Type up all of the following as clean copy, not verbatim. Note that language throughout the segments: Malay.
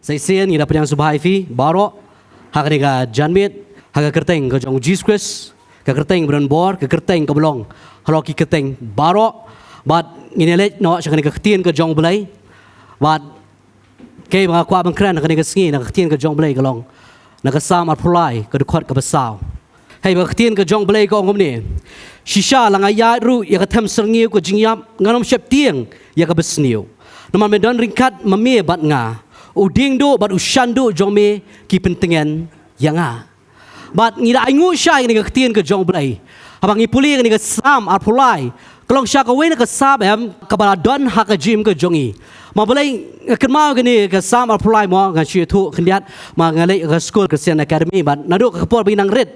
Saya sen ida penyang subhai fi baro hakriga janmit haga kerteng ke jong Jesus Christ ke kerteng beran bor ke kerteng ke belong halo ki kerteng baro bat nginelek no sakani ke ketien ke jong belai bat ke mga kwa bangkran hakani ke sngi na ketien ke jong belai kalong na ke sam at pulai ke dekot ke besau hey ba ketien ke jong belai ko ngom ni shisha lang ayat ru ya ke them serniu ke jingyap nganom syap tieng ya ke besniu naman medan ringkat memie bat nga uding do bat ushandu jong me ki pentingan yang bat ngira aingu syai ni ke ketien ke jong belai abang ipuli ni ke sam ar pulai kalong sya ka wen ke sab em ke baladon ha ke jim ke jongi ma belai ke mau ke ni ke sam ar pulai mo nga syu thu kendiat ma ngalai ke school Christian Academy bat nadu ke por binang red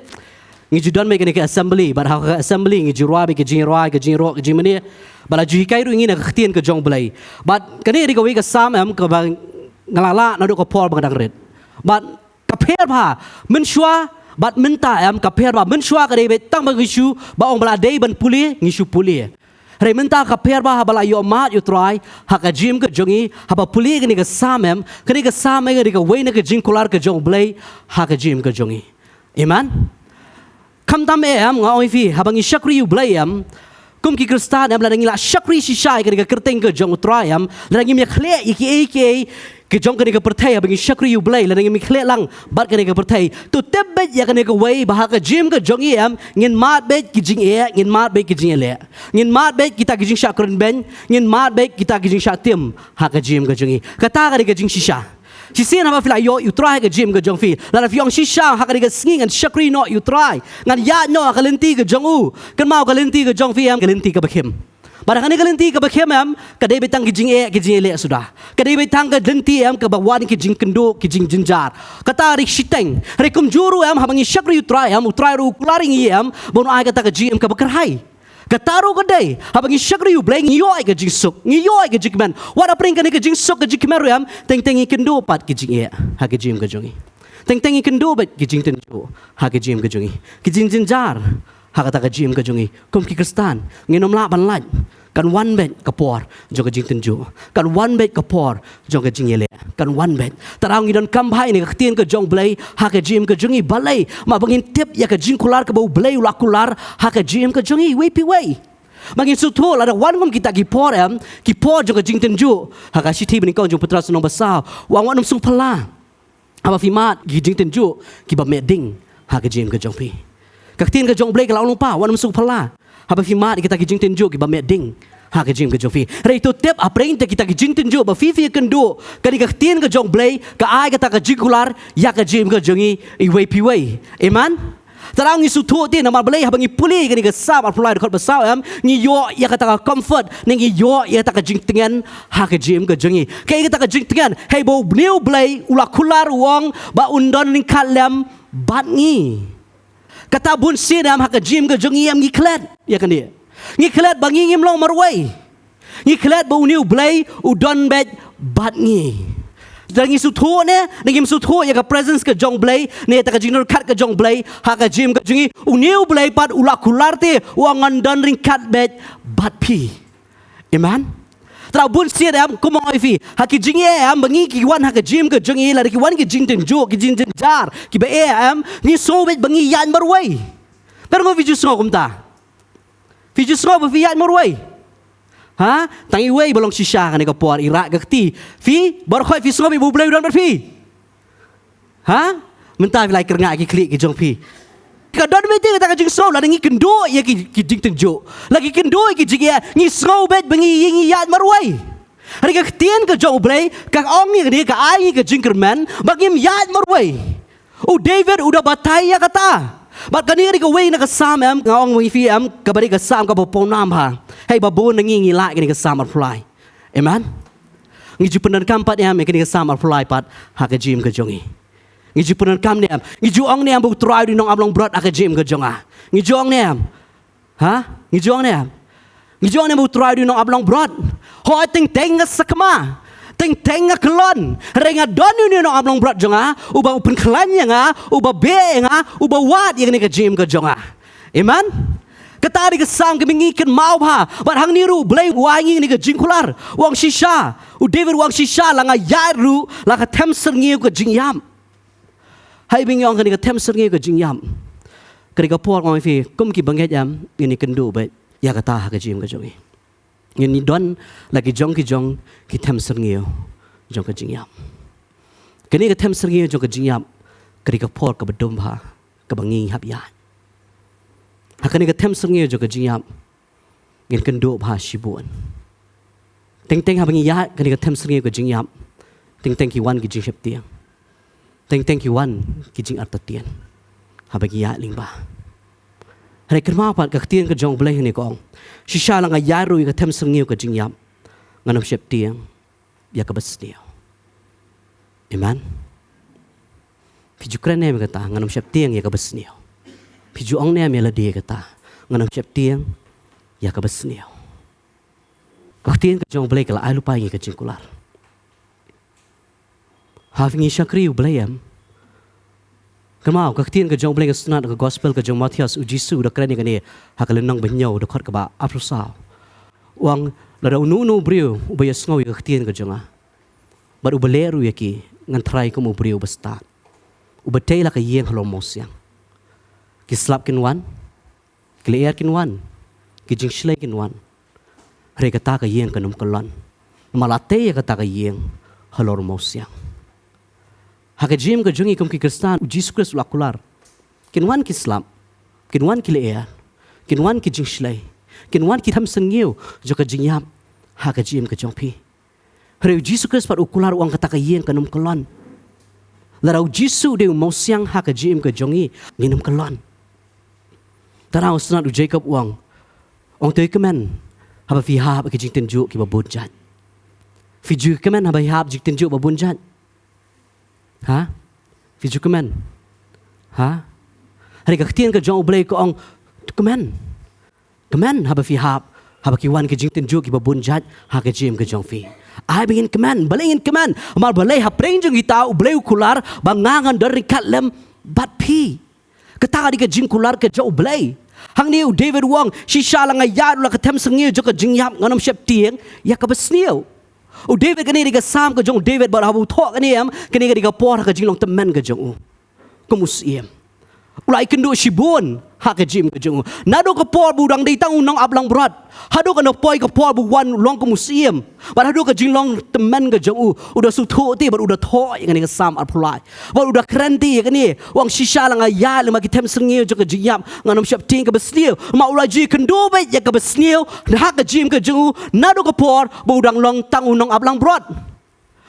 ngi judon me ke ni ke assembly bat ha ke assembly ngi jurwa be ke jinrwa ke jinro ke jimani bala ju kai ru ngi na ke ketien ke jong belai bat ke ni ri ke wi ke sam em ke bang ngalala nadu ko por bang red bat kapher ba menshwa bat minta am kapher ba menshwa ka dei tang bang isu ba ong bala dei ban puli ngisu puli re minta kapher ba bala yo mat yo try ha ka jim ke jongi ha ba puli ni ka samem kani ka samem ni ka weina ka jingkular ka jong blai ha ka jim ke jongi iman kam tam am nga oi fi ha bang ishakri yu blai am kum ki kristan am la ngila shakri shishai ka kerteng ke jong try am la ngi me khle iki ke jong kani ka perthai bagi syakri yu blai la ngi mikhle lang bat kani ka perthai tu tebet ya kani ka wei bah ka jim ka jong yam ngin mat bet ki jing e ngin mat bet ki jing le ngin mat bet kita ki jing syakren ben ngin mat bet kita ki jing syatim ha ka jim ka jong kata kani ka jing shisha sisen ha ba fila yo you try ka jim ka jong fi la fi yong shisha ha kani ka singing and syakri no you try ngan ya no ka lenti ka jong u kan mau ka lenti ka jong fi am ka lenti ka bakhim Barang kani kalenti ke bakhim am kadai betang ki jing le sudah. Kadai betang ke denti am ke bawan ki jing kendo ki jing jinjar. Kata rik shiteng. Rekum juru am habangi syakri utrai ru kularing am bono ai kata ke jing am ke bakarhai. Kataru kadai habangi syakri u bleng yo ai ke jing suk. Yo ai ke jing man. Wada pring kani ke jing suk ke jing kemeru am teng kendo pat ki jing ha ke jing ke jongi. Teng kendo bet ki jing tenjo ha ke jing ke jongi. Ki jing jinjar ha kata ka jim ka jongi kum ki kristan nginom la ban laj kan one bet kapor jong ka jing tenju kan one bet kapor jong ka jing ele kan one bet tarang ngi don kam bhai ni ka tien ka jong blai ha ka jim ka jongi balai ma bangin tip ya ka jing kular ka bau blai ula kular ha ka jim ka jongi we pi we mangin sutul ada one ngom kita ki por am ki por jong ka jing tenju ha ka sithi bani kong jong putra sunong basau wang wanum sung phala aba fimat ki jing tenju ki ba meding ha ka jim ka jong pi Kaktin ka jong blay ka laulong pa, wanam sung pala. Haba fi mat kita ki jing tenjo ki ba meding. Ha ka jing ka jong fi. Re itu tip aprente kita ki jing tenjo ba fi kendo. Kani kaktin ka jong blay ka ai kata ka jikular ya ka jing ka jongi i way pi way. Amen. Tarang isu tu ti nama blay habang ipuli kani ka sab apulai dekat besau am ni yo ya kata ka comfort ni yo ya kata ka jing tengan ha ka jing ka jongi. Kai kata ka jing tengan hey bo new blay ula kular wong ba undon ning kalem bat ni. Kata bun sinam hak jim ke jongi am ngiklet ya kan dia ngiklet bangi ngim long marwai ngiklet ba uniu blai udon bet bat ngi dangi sutho ne ngim sutho ya ka presence ke jong blai ne ta ka jinor kat ke jong blai hak jim ke jongi uniu blai pat ula kularte wangan don ring kat bet bat pi iman Trabun siya am kumong ifi haki jingi am bangi ki wan haka jim ke jongi la ki wan ki jing tenjo ki jing jar ki ba am ni sobet bangi yan marway pero ngo video ngo kumta video ngo ba fi yan marway ha tangi way balong shisha kan ka por ira ka ti fi bar khoi fi ngo bi bu blay don bar fi ha menta fi like nga ki klik ki jong fi Kadon bete kata kajing snow la ngi kendo ya ki jing tenjo lagi kendo ki jing ya ngi snow bet bengi ngi yat marwai hari ka tien ka jong blay ka ong ni ka ai ka jing kerman bagim yat marwai David udah batai ya kata bat kani hari ka way na ka sam am ngong wi fi am ka bari ka sam ka bo nam ha hey babu ngi la kini ka sam fly amen ngi jupenan kampat ya me kini ka sam fly pat ha ka jim ka jongi Ngiju punan kam niam, ngiju ong niam bu try di nong ablong brot aka jim ke jonga. Ngiju ong niam, ha? Ngiju ong niam bu try di nong ablong brot. Ho ting nga sakma, ting nga kelon. Renga donu ni nong ablong brot jonga. Uba upin kelanya nga, uba be nga, uba wat yang ni ke jim ke jonga. Iman? Kata di kesam kami ngikan mau ha. Bat hang niru belai wangi ni ke jingkular. Wang shisha. David wang shisha langa yaru langa tem serngeu ke jingyam. Hai bingyong kan ke tem serngeu ke jingyam. Ketika puak ngoi fi kum ki banget jam ini kendu bet. Ya kata ha ke jim ke jongi. Ini don lagi jong ki tem serngeu jong ke jingyam. Kini ke tem serngeu jong ke jingyam. Ketika puak ke bedom ha ke bangi hab ya. Hakani ka tem sengeu jo ka jingyap ngin kendo bha shibun teng habangi ya kani ka tem sengeu ka jingyap teng ki wan ki jing shep tiang teng ki wan ki jing artatian habangi ya lingba hare kerma pat ka tiang ka jong blai ni kong shisha lang ya ru ka tem sengeu ka jingyap nganam shep tiang ya ka basneo amen pijukran ne kata nganam shep tiang ya ka basneo Piju ong ne melodi kata nganam chep tiang ya ka basneo. Kaktian ka jong blai kala ai lupa ngi ka jingkular. Havingi shakri u blayam. Kamau kaktian ka jong blai ka sunat ka gospel ka jong Matthias u Jisu da krani ka ni hakalenang banyo da khot ka ba aprusao. Wang la unu brio u ba yasngo kaktian ka jonga. Ba u baleru yaki ngan try ko mu brio basta. U batay la ka yeng halom mosyang. Kislap kin wan, kileer kin wan, kijing shlay kin wan. Hare kata ka yeng kanum kalon. Malate ya kata ka yeng halor mosyang. Haka jim ka jungi kum ki Kristan u Jesus Christ ulakular. Kin wan kislap, kin wan kileer, kin wan kijing shlay, kin wan ki tham sengeu jo ka jingyap. Haka jim ka jongpi. Hare u Jesus Christ pat ukular uang kata ka yeng kanum kalon. Larau Jesus de mosyang haka jim ka jongi nginum kalon. Tarang sunat u Jacob uang. Ong tui kemen. Haba fi hab ke jing tenjuk ki babunjat. Fi ju kemen haba hab jing tenjuk babunjat. Ha? Fi ju kemen. Ha? Hari ka ktien ka jong blai ko ong kemen. Kemen haba fi hab. Haba ki wan ke jing tenjuk ki babunjat. Ha ke jim ke jong fi. Ai bingin kemen. Balingin kemen. Mal balai ha preng jong kita u blai ukular. Bangangan dari katlem bat pi. Kata di ke jing kular ke jauh belai. Hang ni David Wong shisha lang ayat la ke tem sengeu jo ke jing yap nganam shep tiang ya ke besneu. David kani di ke sam ke jong David bar habu thok kani am kani di ke por ke jing long temen ke jong kemusiem. Ulai kendo shibun ha ke jim ke jong. Nado ke por budang dei tang unang ablang berat. Hado ke no poi ke por bu wan long kemusiem. Bar hado ke jing long temen ke jong udah sutho ti bar udah thok kani ke sam apulai. Bar udah krenti kani wang shisha lang ayat lima ki tem sengeu jo ke jing yap nganam shep tiang ke besneu. Ma ulai ji kendo be ya ke besneu ha ke jim ke jong nado ke por budang long tang unang ablang berat.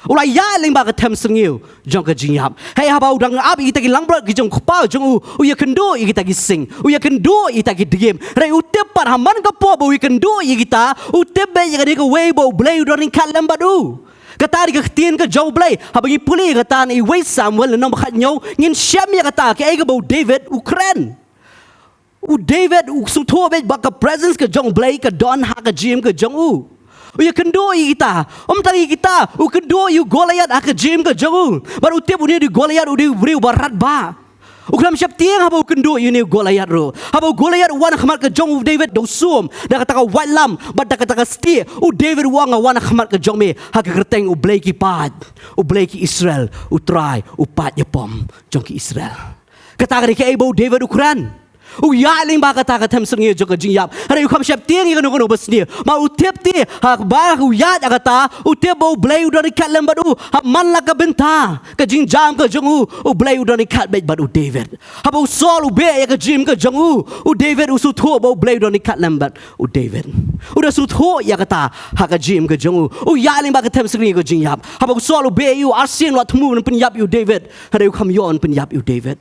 Ulai ya ling ba ka tem sengeu jong ka jingyap. Hey haba udang ab ita ki langbrat ki jong khpa jong u ya kendo ita ki sing. U ya kendo ita ki digem. Re utep par haman ka po bo kendo kita utep be ya ka we bo blay udang kat lambadu. Kata di ka tien ka jong blay haba ngi puli kata ni we Samuel no khat nyo ngin syam ya kata ki ai ka bo David Ukraine. U David u sutho be ba ka presence ka jong blay ka don ha ka jim ka jong u. Uya kendo kita, tangi kita, kendo yu Goliath ak jim ke jauh, baru tiap uni di Goliath udi beri barat ba. Ukram siap tiang haba kendo yu ni Goliath ro, haba Goliath wan khamat ke jauh David dosum, dah kata white lamb, bad dah kata setia, David wang wan khamat ke jauh me, hak kerteng blai ki pad, blai ki Israel, try, pad ya pom, jauh ki Israel. Kata ke ibu David Ukraine. Ya ling ba kata tem sengeu jo ka jingyap. Hari ukam siap tiang ikanu kono besni. Ma utep ti hak ba ya kata utep bo blai udah ikat lembadu. Ha man la ka benta. Ka jingjam ka jongu blai udah ikat bet badu David. Ha bo sol be ya ka jim ka jongu. David usu tho bo blai udah ikat lembat David. Udah su tho ya kata ha ka jim ka jongu. Ya ling ba ka tem sengeu ka jingyap. Ha bo sol be yu arsin wat mu penyap yu David. Hari ukam yon penyap yu David.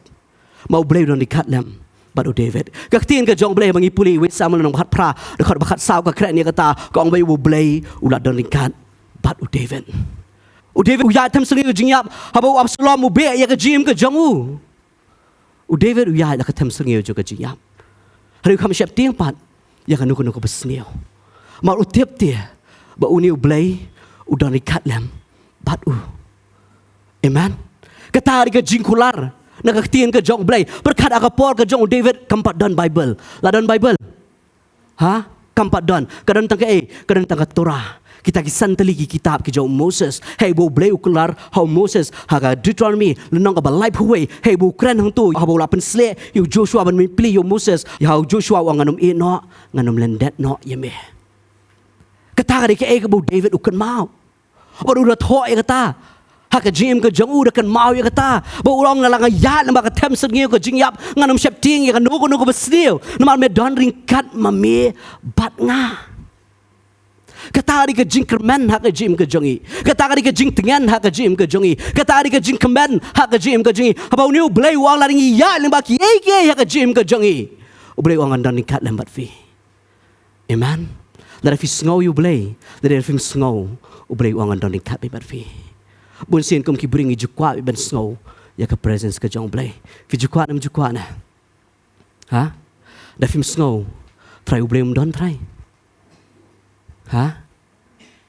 Mau blai udah ikat lem. Badu David. Kaktiin ke jong blay mangipuli wit Samuel nong hat pra dekat bakat saw ka kren ni kata kong bay u blay ulat don ringkat badu David. David ya tem sengeu jingyap haba Absalom u be ya ka jim ke jong David ya la ka tem sengeu jo ka jingyap. Hari kam siap tiang pat ya ka nuku nuku besneu. Ma u tiap dia ba uni u blay u don ringkat lem badu. Amen. Kata ri ka jingkular. Nakaktian ke jong blay berkat akapor ke jong David keempat dan Bible. Ladan Bible. Kampat don. Kadang tangka kadang tangka Torah. Kita kisan tali ki kitab ki jauh Moses. Hey bo blay ukular how Moses haga Deuteronomy lenong ka balai huway. Hey bo kren hang tu ha bo lapen sle yu Joshua ban pilih yu Moses. How Joshua wa nganum no nganum lendet no yeme. Kata ka ke bo David ukan mau. Baru udah tho kata. Haka jim ka jang udah kan mau ya kata. Ba urang ngalang ayat namba ka tem sengiu ka jingyap nganum septing ya kan nugo besniu. Namal me don ringkat mame bat nga. Kata di ke jing kermen hak ke jim ke jongi. Kata di ke jing tengan hak ke jim ke jongi. Kata di ke jing kemen hak ke jim ke jongi. Habau niu belai wang laring iya lembak ye hak ke jim ke jongi. Belai wang andan kat lembat fi. Amen. Dari fi snow you belai. Dari fi snow belai wang andan kat lembat fi. Bun sin kum ki bringi jukwa ben snow ya ke presence ke jong belai. Fi jukwa nam jukwa na. Dari fi snow try belai don try.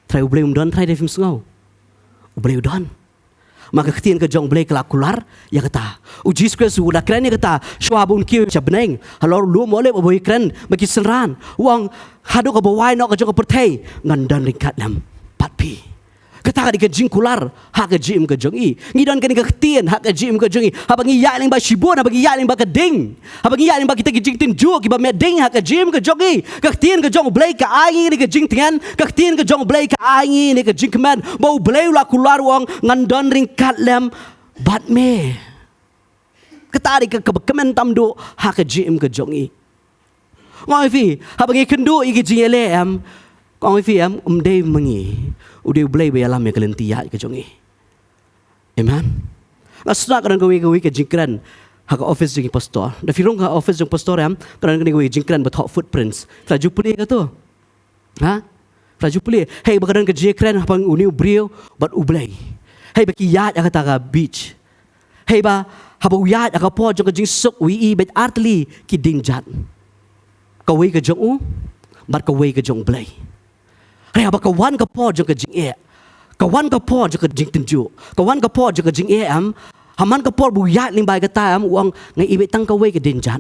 Try boleh udon try defim sengau. Boleh udon. Maka ketian ke jong boleh kelakular ya kata. Ujis kres udah keren ya kata. Shwabun kiu cabneng. Halor lu boleh boleh keren bagi senran. Uang hadu ke bawai nak ke jong ke pertai ngandan ringkat lam patpi. Kata di ke jing kular hak ke jim ke jong i. Ngidon ke ketian hak ke jim ke jong i. Habang iya ling ba shibun habang iya ling ba ke ding. Habang iya ling ba kita ke jing tinju ki ba me ding hak ke jim ke jong i. Ketian ke jong blai ke ai ni ke jing tengan. Ketian ke jong blai ke ai ni ke jing keman. Bau blai la kular wang ngandon ringkat lam bat me. Kata di ke kemen tamdo hak ke jim ke jong i. Ngoi fi habang i kendu i ke jing ele am. Ngoi fi am dei mengi. Udah boleh bayalam ya kalian tiak ke jongi. Amen. Asna kadang gawe ke jingkran hak office jing pastor. Da firong ka office jing pastor am kadang gawe jingkran but hot footprints. Traju puli ka to. Traju puli. Hey bakadang ke jingkran hapang uniu brio but ublay. Hey baki yat kata ka beach. Hey ba haba yat ka po jong jing sok wi bet artli ki dingjat. Kawe ke jong but kawe ke jong blay. Raya ba kawan ka po jong ka jing kawan ka po jong ka jing tinju kawan ka po jong ka jing am haman ka po buyat ling bai ka ta am uang ngai ibe tang ka we ka dinjan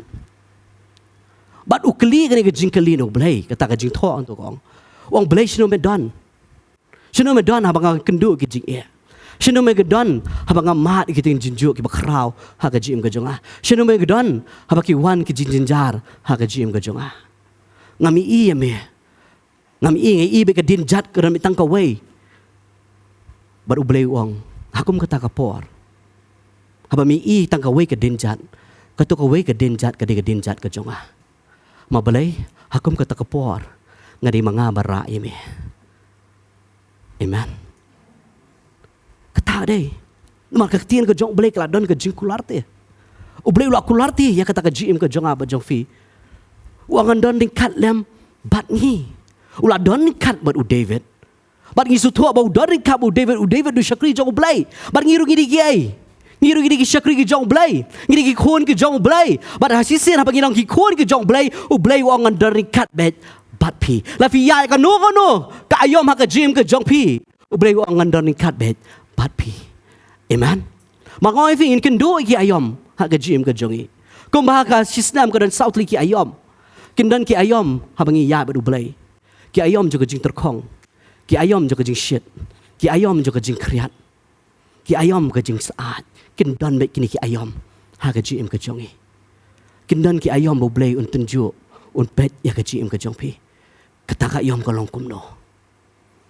bat ukli ka ni ka jing kali no blai ka ta ka jing tho ang to kong uang blai shino me don habang ka kendu ka jing shino me ka don habang ka mat ki ting jinju ki ba kraw ha ka jim ka jong shino me ka don habang ki wan ki jing jinjar ha ka jim ka jong ngami i me ngam ingai ibe ka din jat ka mitang ka way baru blay uang hakum kata ka por haba mi i tang ka way ka din jat ka to ka way ka din jat ka din jat ka jonga mabalay hakum kata ka por ngadi mga bara ime. Amen. Kata day maka ketian ka jong blay ka don ka jing kularte u blay la kularte ya kata ka jim ka jonga ba jong fi uang don ding kat lem bat ngi Ula don kat bat u David. Bat ngi sutua ba u don kat u David du syakri jong blai. Bat ngiru gidi giai. Ngiru gidi syakri ki jong blai. Ngidi ki khon ki jong blai. Bat hasisin apa ngilong ki khon ki jong blai. U blai wang don kat bet bat pi. La fi yai ka no ka ayom ha ka jim ka jong pi. U blai wang don kat bet bat pi. Amen. Makoi fi in kendo ki ayom ha ka jim ka jong i. Kum ba ka sisnam ka don southly ki ayom. Kindan ki ayom ha bangi ya bat u blai. Ki ayom juga jing terkong. Ki ayom juga jing shit. Ki ayom juga jing kriat. Ki ayom juga jing saat. Kindan baik kini ki ayom. Ha ke jim ke jongi. Kindan ki ayom bo blay un tunju. Un pet ya ke jim ke jongpi. Kata ka ayom ka longkum no.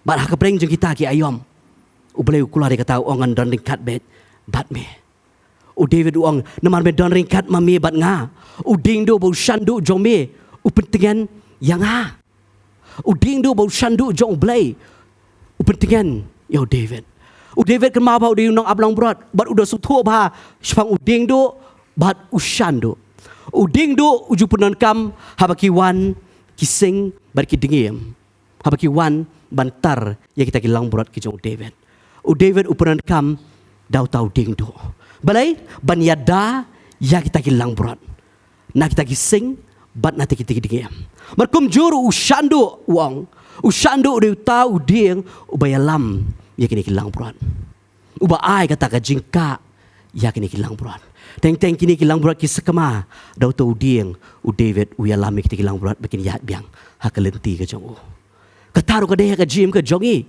Bat ha ke preng jing kita ki ayom. U blay ukula de kata ongan don ring kat bet. Bat me. U David uang naman me don ring kat mami bat nga. U ding do bo shandu jong me. U pentingan yang ha. Uding do bau shandu jong blay. Upentingan yo David. David kan mabau di unang ablang berat. Bat udah sutu bah sepang uding do bat ushandu. Uding do uju punan kam habaki wan kising bat ki dingiem. Habaki wan bantar ya kita kilang berat ki jong David. David upunan kam dau tau ding do. Balai ban yada ya kita kilang berat. Na kita kising bat nanti kita dingiem. Markum juru ushandu uang. Ushandu udah tahu ding ubayalam ya kini kilang berat. Uba ai kata ka jingka ya kini kilang berat. Teng kini kilang berat kisah kema. Dau tau dieng. David uyalami kita kilang berat bikin yahat biang. Hak lenti ke jong. Kataru ke deh ke jim ke jongi.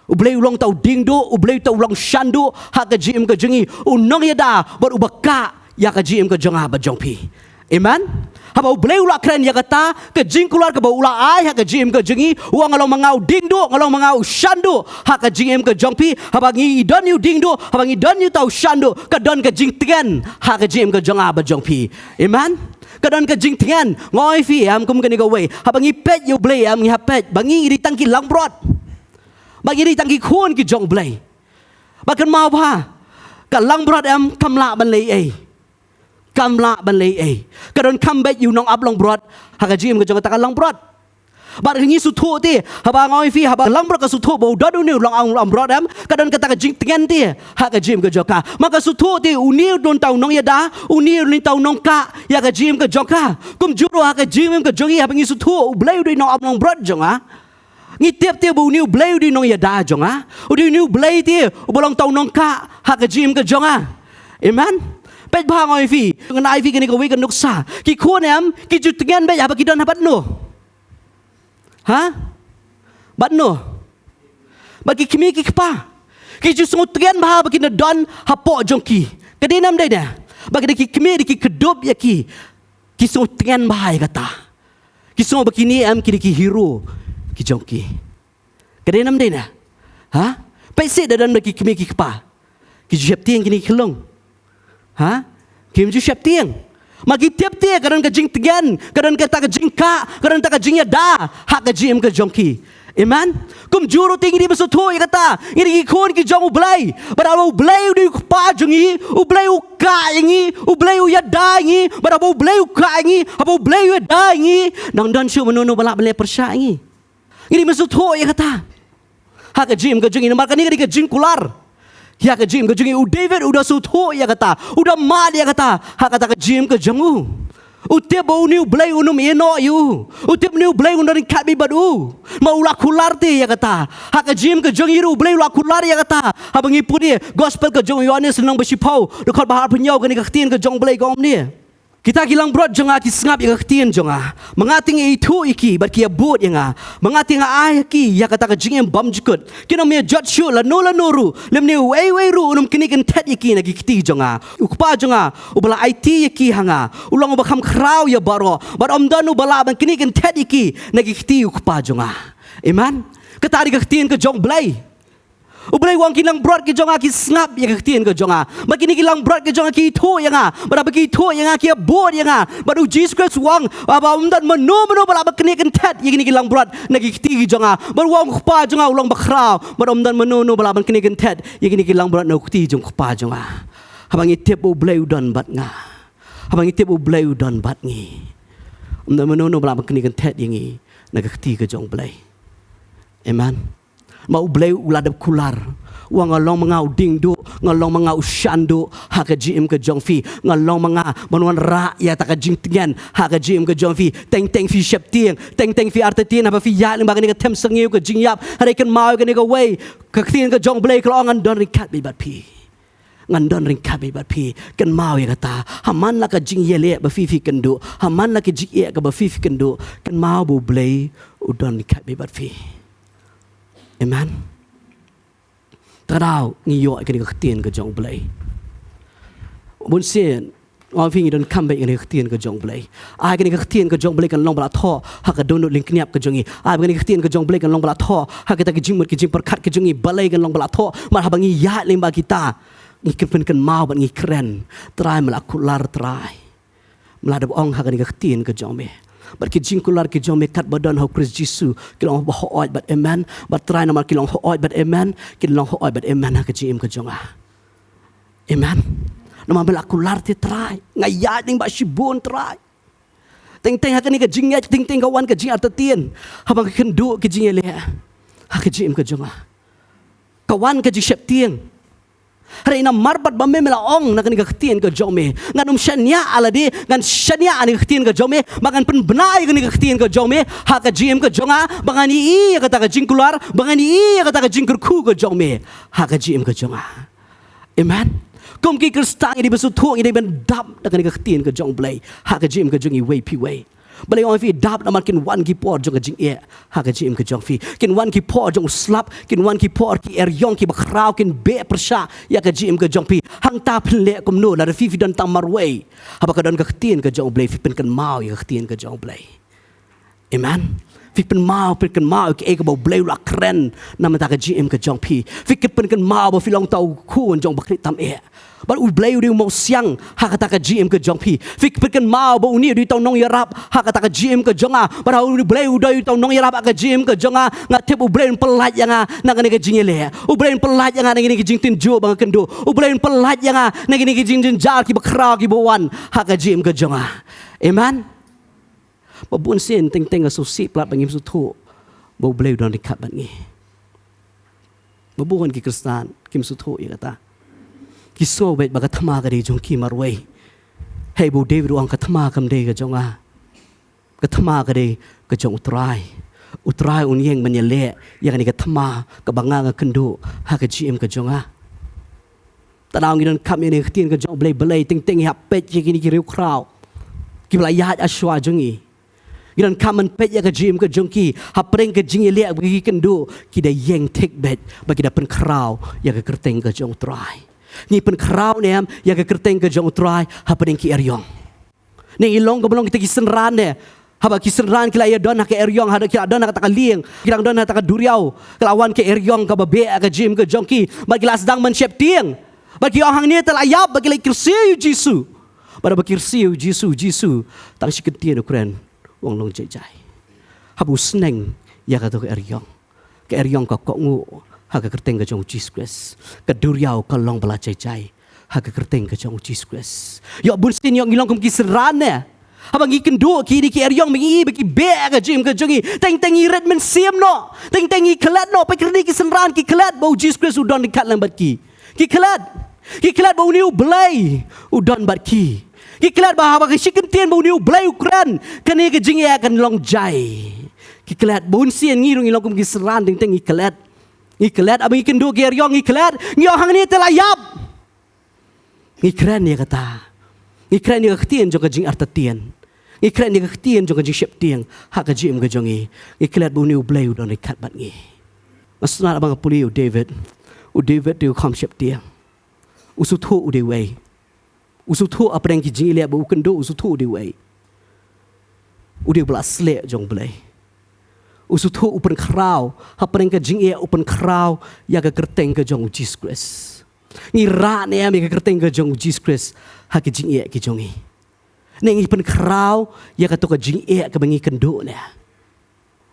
Ublay ulang tau ding do. Ublay tau ulang shandu. Hak ke jim ke jongi. Unong yada. Bar ubaka. Ya ke jim ke jonga ba jong pi. Amen. Haba ublay ulak keren ya kata ke jing keluar ke bau ulak ai hak ke jim ke jengi uang ngalong mangau ding do ngalong mangau shandu hak ke jim ke jongpi haba ngi don yu ding do haba ngi don yu tau shandu ke don ke jing tengan hak ke jim ke jonga ba jongpi. Amen. Ke don ke jing tengan ngoi fi am kum ke ni go way haba ngi pet yu blay am ngi hapet bangi ri tangki lang brot bagi ri tangki khun ki jong blay bakan mau pa ka lang brot am kamla ban lei ai kamla ban lei ai kadon comeback you nong up long brot haka jim ke jong ta long brot bar ngi su thu ti haba ngoi fi haba lang brot ka su thu bo dadu ni long ang brot am kadon ka ta jing tengen ti haka jim ke joka maka su thu ti uni don tau nong ya da uni ni tau nong ka ya ka jim ke joka kum juro haka jim ke jongi haba ngi su thu blai du nong up long brot jong a ngi tiap tiap bu ni blai du nong ya da jong a udi ni blai ti bolong tau nong ka haka jim ke jong a. Amen. Pet bang oi fi ngan ai fi kini ko wi kan nuksa ki khon em ki ju tengen be ya ba ki don habat no ha bat no ba ki kimi ki kpa ki ju sungut tengen ba ba ki na don hapo jongki kadinam dai na ba ki kimi ki kedup ya ki sungut tengen ba ya kata ki sungut begini em ki hero ki jongki kadinam dai na ha pe se dan ba ki kimi ki kpa ki ju hep tieng kini kelong ha kim ju syap tiang magi tiap tiang kadang ke jing tengan kadang ke tak ke jing ka kadang tak ke jing ya da hak ke jim ke jongki. Amen. Kum juru tinggi di besutu ya kata ini khon ki jong ublay bara ublay di pa jongi ublay ka yangi ublay ya da yangi bara ublay ka yangi apa ublay ya da yangi nang dan syu menunu balak bele persya yangi ini besutu ya kata hak ke jim ke jongi marka ni ke jing kular ya ke jim ke jongi David udah sutu ya kata udah mat ya kata hak kata ke jim ke jongu utiap bau niu blay unum eno yu utiap niu blay undarin kat bi badu mau ulak kular ti ya kata hak ke jim ke jongi ru blay ulak kular ya kata abang ipu dia gospel ke jong Yohanes senang bersipau dekat bahar penyau ke ni ketin ke jong blay gom dia kita kilang brot jonga ki sngap ya ketin jonga mengating itu iki bat kia but ya mengating ai ki ya kata ke jing bam jukut kina me jot shu la nuru lem ni wei ru unum kini kan tet iki na kiti jonga ukpa jonga ubala IT iki hanga ulang ubakam kraw ya baro bar omdanu bala ban kini kan tet iki na kiti ukpa jonga. Amen. Ketari ke ketin ke jong blay ublay wang kilang brot ke jonga ki snap ya ketin ke jonga bagini kilang brot ke jonga ki thu ya nga bara bagi thu ya nga ki bot ya nga baru Jesus Christ wang aba umdan menu bala bakni kan tat ya gini kilang brot na ki ti jonga baru wang khpa jonga ulang bakraw baru umdan menu bala bakni kan tat ya gini kilang brot na ti jong khpa jonga habang itep ublay udan bat nga habang itep ublay udan bat ngi umdan menu bala bakni kan tat ya ngi na ki ti ke jong blay. Amen. Mau blay uladap kular wang ngalong mangau ding do ngalong mangau shandu hak jim ke jong fi ngalong manga manuan ra ya tak jing tengan hak jim ke jong fi teng fi syap tiang teng fi artetin apa fi ya lembaga ni ke tem sengiu ke jing yap hari kan mau ke ni ke way ke tin ke jong blay kelong ngan don rikat bi bat pi ngan don ring kabe bat pi kan mau ya kata haman la ka jing yele ba fi kan do haman la ke jing ye ka ba fi kan do kan mau bu blay udon rikat bi bat pi. Amen. Tadau ngiyok ke ketin ke jong blay. Bun sen orang fingi don comeback ke ketin ke jong blay. Ai ke ketin ke jong blay kan long bala tho hak don link niap ke jongi. Ai ke ketin ke jong blay kan long bala tho hak kita ke jing perkat ke jongi balai kan long bala tho mar habangi ya lemba kita. Ngi kepen kan mau ban ngi keren. Try melakular try. Meladap ong hak ke ketin ke jong me. But ki jingkular ki jong mekat badan hau Christ Jesu kilong ho oi but amen but try nama kilong ho oi but amen kilong ho oi but amen ha jim ke jonga. Amen. Nama melakular ti try ngaya ding ba shibun try teng ha ni ke jing ya ting kawan ke jing atatien habang kendu ke jing le ha jim ke jonga kawan ke jing syap tieng hari ina marbat bamme mela ong na kani ketin ke jome ngan syania alade ngan syania ani ketin ke jome makan pen benai kani ketin ke jome ha ke jim ke jonga bangani i kata ke jing keluar bangani i kata ke jing ku ke jome ha ke jim ke jonga. Amen. Kom ki Kristang ini besu thuốc ini ben dap dengan cái tiền cái jong blay. Ha cái jim cái jong i way pi way. Balai orang fi dap naman kin wan ki por jong jing e ha ka jim ke jong fi kin wan ki por jong slap kin wan ki por ki yong ki bakrau kin be persha ya ka jim ke jong fi hang ta ple kom no la fi dan tam marway ha ba ka don ka tien ke jong blay fi pen kan mau ya ka tien ke jong blay. Amen. Fi pen mau ke e ka bo blay la kren naman ta ka jim ke jong fi fi pen kan mau ba fi long tau ku jong bakri tam e. But u blay u mau siang ha kata ka GM ke jong pi fik pikan mau ba uni du tau nong yarap ha kata ka GM ke jonga para u blay u doi tau nong yarap ka GM ke jonga nga tep u blay pelat yang na ngene ke jingele u blay pelat yang na ngene ke jing tin jo bang kendo u blay pelat yang na ngene ke jing jin jar ki bakra ki bowan ha ka GM ke jonga. Amen. Babun sin ting ting so si plat bangim su thu bo blay don dikat ban ngi babun ki Kristan kim su thu ya kata Kiso bet baga thama ka de jong ki marway. Hey bo David wang ka thama kam de ka jonga. Ka thama ka de ka jong utrai. Utrai un yeng man yele ya ka ni ka thama ka banga ka kendo ha ka GM ka jonga. Tanaw ngi don kam ni ka tin ka jong blay blay ting ting ya pet ye ki ni ki riu kraw. Ki bla ya aswa jongi. Gidan kaman pet ya ka GM ka jong ki ha preng ka jing yele ki kendo ki da yeng tek bet ba ki da pen kraw ya ka kerteng ka jong utrai. Ni pen krau ne ya ke kerteng ke jong utrai ha pen ki eryong ne ilong ke belong kita kisenran ne ha ba kisenran kila ya don ke eryong ha kila don ka lieng kila don ta ka duriau kelawan ke eryong ka babe ka jim ke jong ki ba kila sedang men siap tieng ba ki hang ni telayap ba kila kirsi Jesu ba ba kirsi Jesu tang si ketie no kren wong long jai ha bu sneng ya ka to ke eryong ka ko ngu ha ka kerteng ka jong Jesus Christ ka duriau ka long bala cai ha ka kerteng ka jong Jesus Christ yo bun sin yo ngilong kum kisran ne ha bang iken do ki di ki eryong mi be ki be ka jim ka jongi teng i red men sim no teng i klat no pa kerdi ki senran ki klat bo Jesus Christ udon di kat lambat ki klat bo ni u blay udon bat ki klat ba ha ba ki chicken tien bo ni u blay ukran kani ka jing ya kan long jai ki klat bun sin ngirong ngilong kum kisran teng i klat Iklat abang ikan do geryong iklat ngio hang ni telayap. Ikran ni kata. Ikran ni ketien jong jing artatien. Ikran ni ketien jong jing siap tieng hak jim ke jongi. Iklat bu ni blay don ikat bat ngi. Masna abang puli David. David tu kham siap tieng. Usuthu u de way. Usuthu apa yang ki jing ile bu kendo usuthu de way. De belas le jong blay. Usuthu upen kraw hapreng ka jing e upen kraw ya ka kerteng ka jong Jesus Christ ni ra ne am ka kerteng ka jong Jesus Christ ha ki jing e ki jongi ne ngi pen kraw ya ka to ka jing e ka bangi kendo ne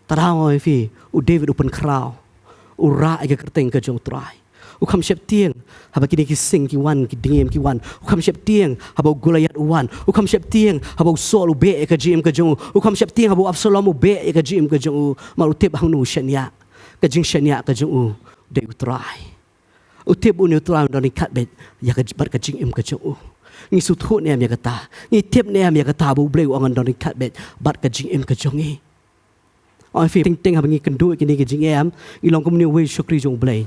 taraw fi David upen kraw ra ka kerteng ka jong trai kham siap tieng haba ki ki sing ki wan ki dingem ki wan kham siap tieng haba Goliath wan kham siap tieng haba Saul be ka jim ka jong kham siap tieng haba Absalom be ka jim ka jong marutip hang nu shania ka jing shania ka jong de utrai utip unu utrai don kat bet ya ka bar ka jing im ka jong ni suthu ne am ya kata ni tip ne am ya kata bu bleu angan don kat bet bar ka jing im ka jong e ai fi ting ting haba ngi kendo ki ni ka jing am ilong kom ni we shukri jong blai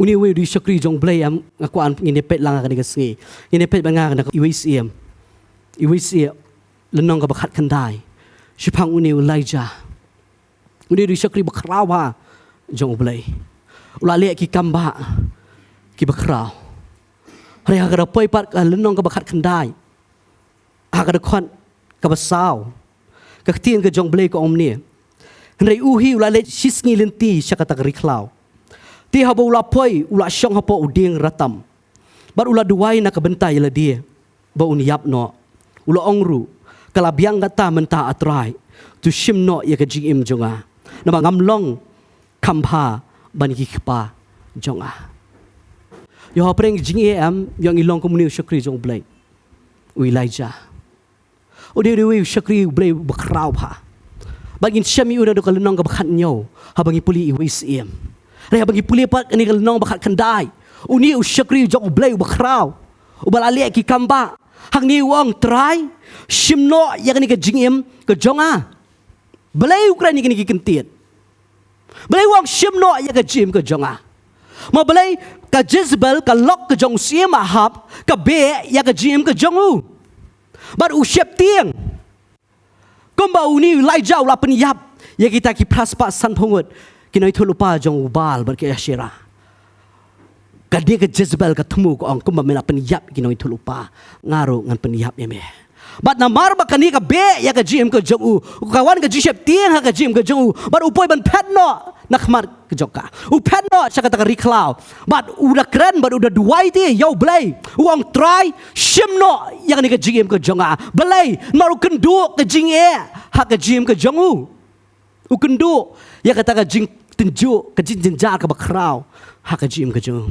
Uni we di syakri jong blay am ngakuan ngine pet lang ka ngi ngine pet banga ka iwisiam lenong ka bakhat kandai sipang uni Elijah uni di syakri bakrawa jong blay ula le ki kamba ki bakraw hari ha ka poi pat ka lenong ka bakhat kandai ha ka khon ka basaw ka tien ka jong blay ko omni hnrei uhi ula le sisngi lenti syakata riklaw Ti habo ula poi ula syong hapo uding ratam. Bar ula duwai na kabentai la dia. Ba uniap no. Ula ongru. Kalabiang kata menta atrai. Tu shim no ya ka jim jonga. Nama ngamlong kampa ban ki kpa jonga. Yo apreng jing am yang ilong komuni syakri jong blai. U Elijah. O de we syakri blai bakraw ha. Bagin syami udah do kalenong ka bakhat nyo. Habangi puli iwisiam. Raya bagi puli pat ni kalnong bakat kendai. Uni usyakri jong blay bakraw. Ubalali ki kamba. Hang ni wong try shimno ya ni ka jingim ka jonga. Blay ukran ni ki kentiet. Blay wong shimno ya ka jim ka jonga. Ma belai ka Jezebel ka lok ka jong siam Ahab ka be ya ka jim ka jong u. But u siap tiang. Kumba uni Elijah ula penyap ya kita ki praspa san pongot kinoi thulupa jong ubal ber ke Asyera. Ka dia ka Jezebel ka temu ko ang kumba mena penyap kinoi thulupa ngaru ngan penyap ya me. But namar ba kani ka be ya ka jim ka jong u. Kawan ka jisep tiang ha ka jim ka jong u. But upoi ban pet no nakmar ka joka. U pet no sa kata ka riklau. But udah keren but udah duai ti yo belai. Uang try shim no ya kani ka jim ka jong a. Belai maru kendu ka jing e ha ka jim ka jong u. U kendu ya kata ka jing tenju ka jing jenjar ka bakrau. Ha ka jim ka jong u.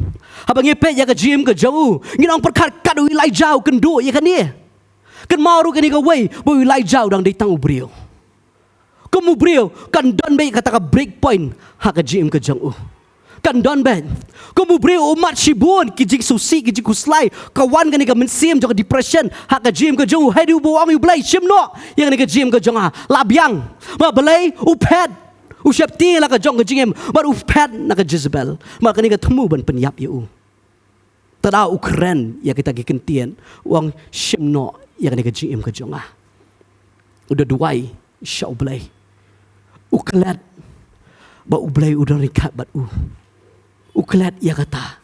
Ha bangi pe ya ka jim ka jong u. Nginang perkat kat Elijah kendu ya kan ni. Kan maru kan ni ka way bo Elijah dang datang ubriu. Kamu beriu kan don be kata ka break point ha ka jim ka jong u. Kan don be. Kamu beriu umat sibun kijing susi kijing kuslai kawan kan ni ka mensim jong depression ha ka jim ka jong u hai du buang u blai sim no yang ni ka jim ka jong a labyang ma blai u pet u syap ti la ka jong ka jim but u pet na ka Jezebel ma kan ni ka temu ban penyap u. Tada u keren ya kita ki kentien uang sim no yang ni ka jim ka jong a. Udah duai syau blai. Uklat ba ublay udah rikat bat uklat ya kata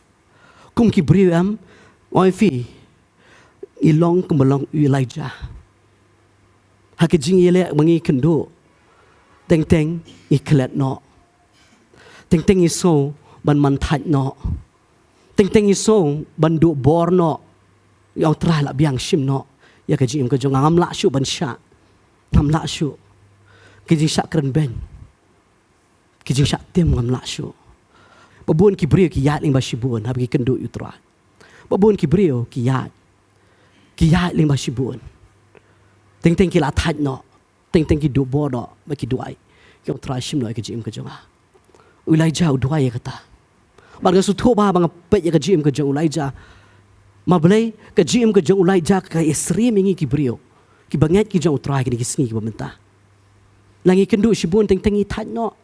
kum ki briam wifi ilong kembalong Elijah hakijing yele mangi kendo teng iklat no teng iso ban mantat no teng iso ban du bor no yang trai la biang sim no ya kajim ka jong ngam la shu ban sha ngam la shu kijing syak keren ben kijing syak tem ngam la shu babun ki brio ki yat ling ba shibun ha ki kendu utra babun ki brio ki yat ling ba shibun teng ki la that no teng ki do bo no ba ki duai ki utra shim no ki jim ka jonga Elijah duai kata barga su tho ba bang pe ya ka jim ka jong Elijah ma blai ka jim ka jong Elijah ka esri mingi ki brio ki banget ki jong utra ki sngi ki bamenta langi kendu shibun teng i that no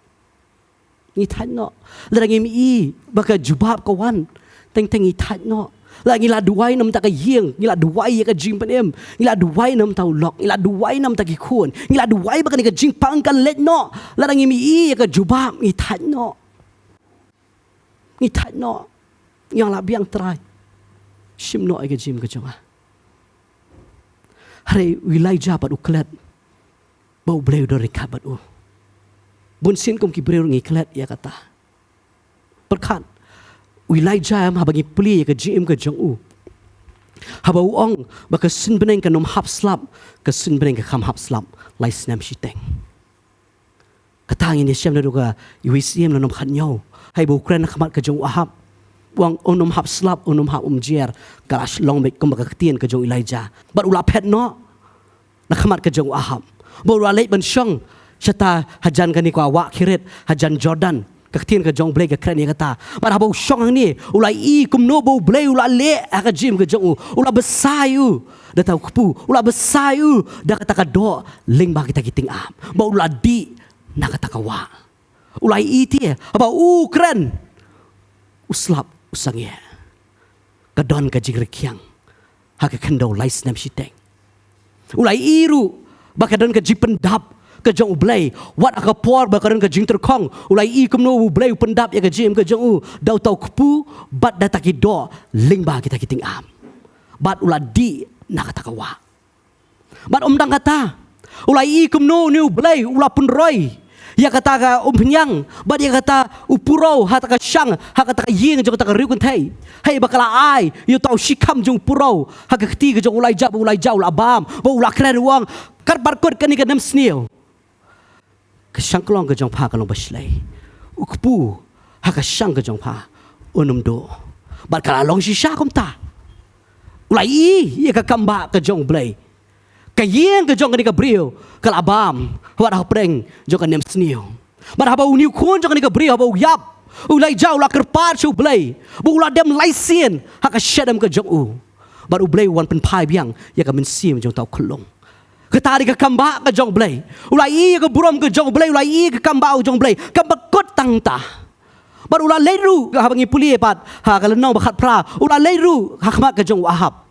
ni that no langi mi baka jubab kawan teng i that no langi la duai nam ta ka yeng ni la duai ka jing panem ni la duai nam tau lok ni la duai nam ta ki khun ni la duai baka ni ka jing pang kan let no langi mi ka jubab ni that no yang la biang trai shim no ka jim ka jonga hari Elijah pat uklet bau bleu do rekabat bun sin kum ki breu ngi klet ya kata perkat Elijah am habagi pli ka jim ka jong u habau ong ba ka sin beneng ka nom hap slap ka sin beneng ka kham hap slap lai snam shiteng katang ini siam na do ka UCM na nom khat nyau hai bu kren khamat ka jong ahab wang onom hap slap onom hap jier ka long mek kum ka tien ka jong Elijah but ula pet no na khamat ka jong ahab baru alai ban syong syata hajan kani kwa wa khiret hajan Jordan kaktin ka jong blai ka kren ni kata bar habau syong ni ulai i kum no bau blai ula le ka jim ka jong ula besayu da tau kupu ula besayu da kata ka do ling ba kita kiting am bau ula di na kata ka wa ulai i ti habau kren uslap usangye ka don ka jigre kyang ha ka kendo lais nam shiteng ulai iru bakadan ka jipendap ka jong blai wat aka por bakadan ka jing terkong ulai i kumno blai pendap ya ka jim ka jong dau tau kupu bat data ki do lingba kita kiting am bat ula di na kata kawa bat dang kata ulai i kumno new blai ula penroi ya kata ka penyang bat ya kata upuro hata ka syang ha kata ka ying jong kata ka riu kun thai hai bakala ai yu tau shikam jong puro ha ka kti ka jong ulai jau la bam bo ula kren wang kar barkot kani ka nam snil ka syang klong ka jong pha ka long baslai ukpu ha ka syang ka jong pha onum do bat kala long shisha kom ta ulai i ya ka kamba ka jong blai ka yeng ka jong kani ka brio kala bam wat ha preng jong ka nam snil bat ha ba uniu khon jong kani ka brio ba yap ulai jau la kerpat chu blai bu ula dem laisien ha ka shadam ka jong u bat u blai wan pen pai biang ya ka men sim jong tau khlong ketari ka kamba ka jong blai ulai i ka buram ka jong blai ulai i ka kamba jong blai kamba kot tang ta But ulah leiru ha bangi puli pat ha kalenong bakat pra. Ulah leiru ha khmat ka jong Ahab.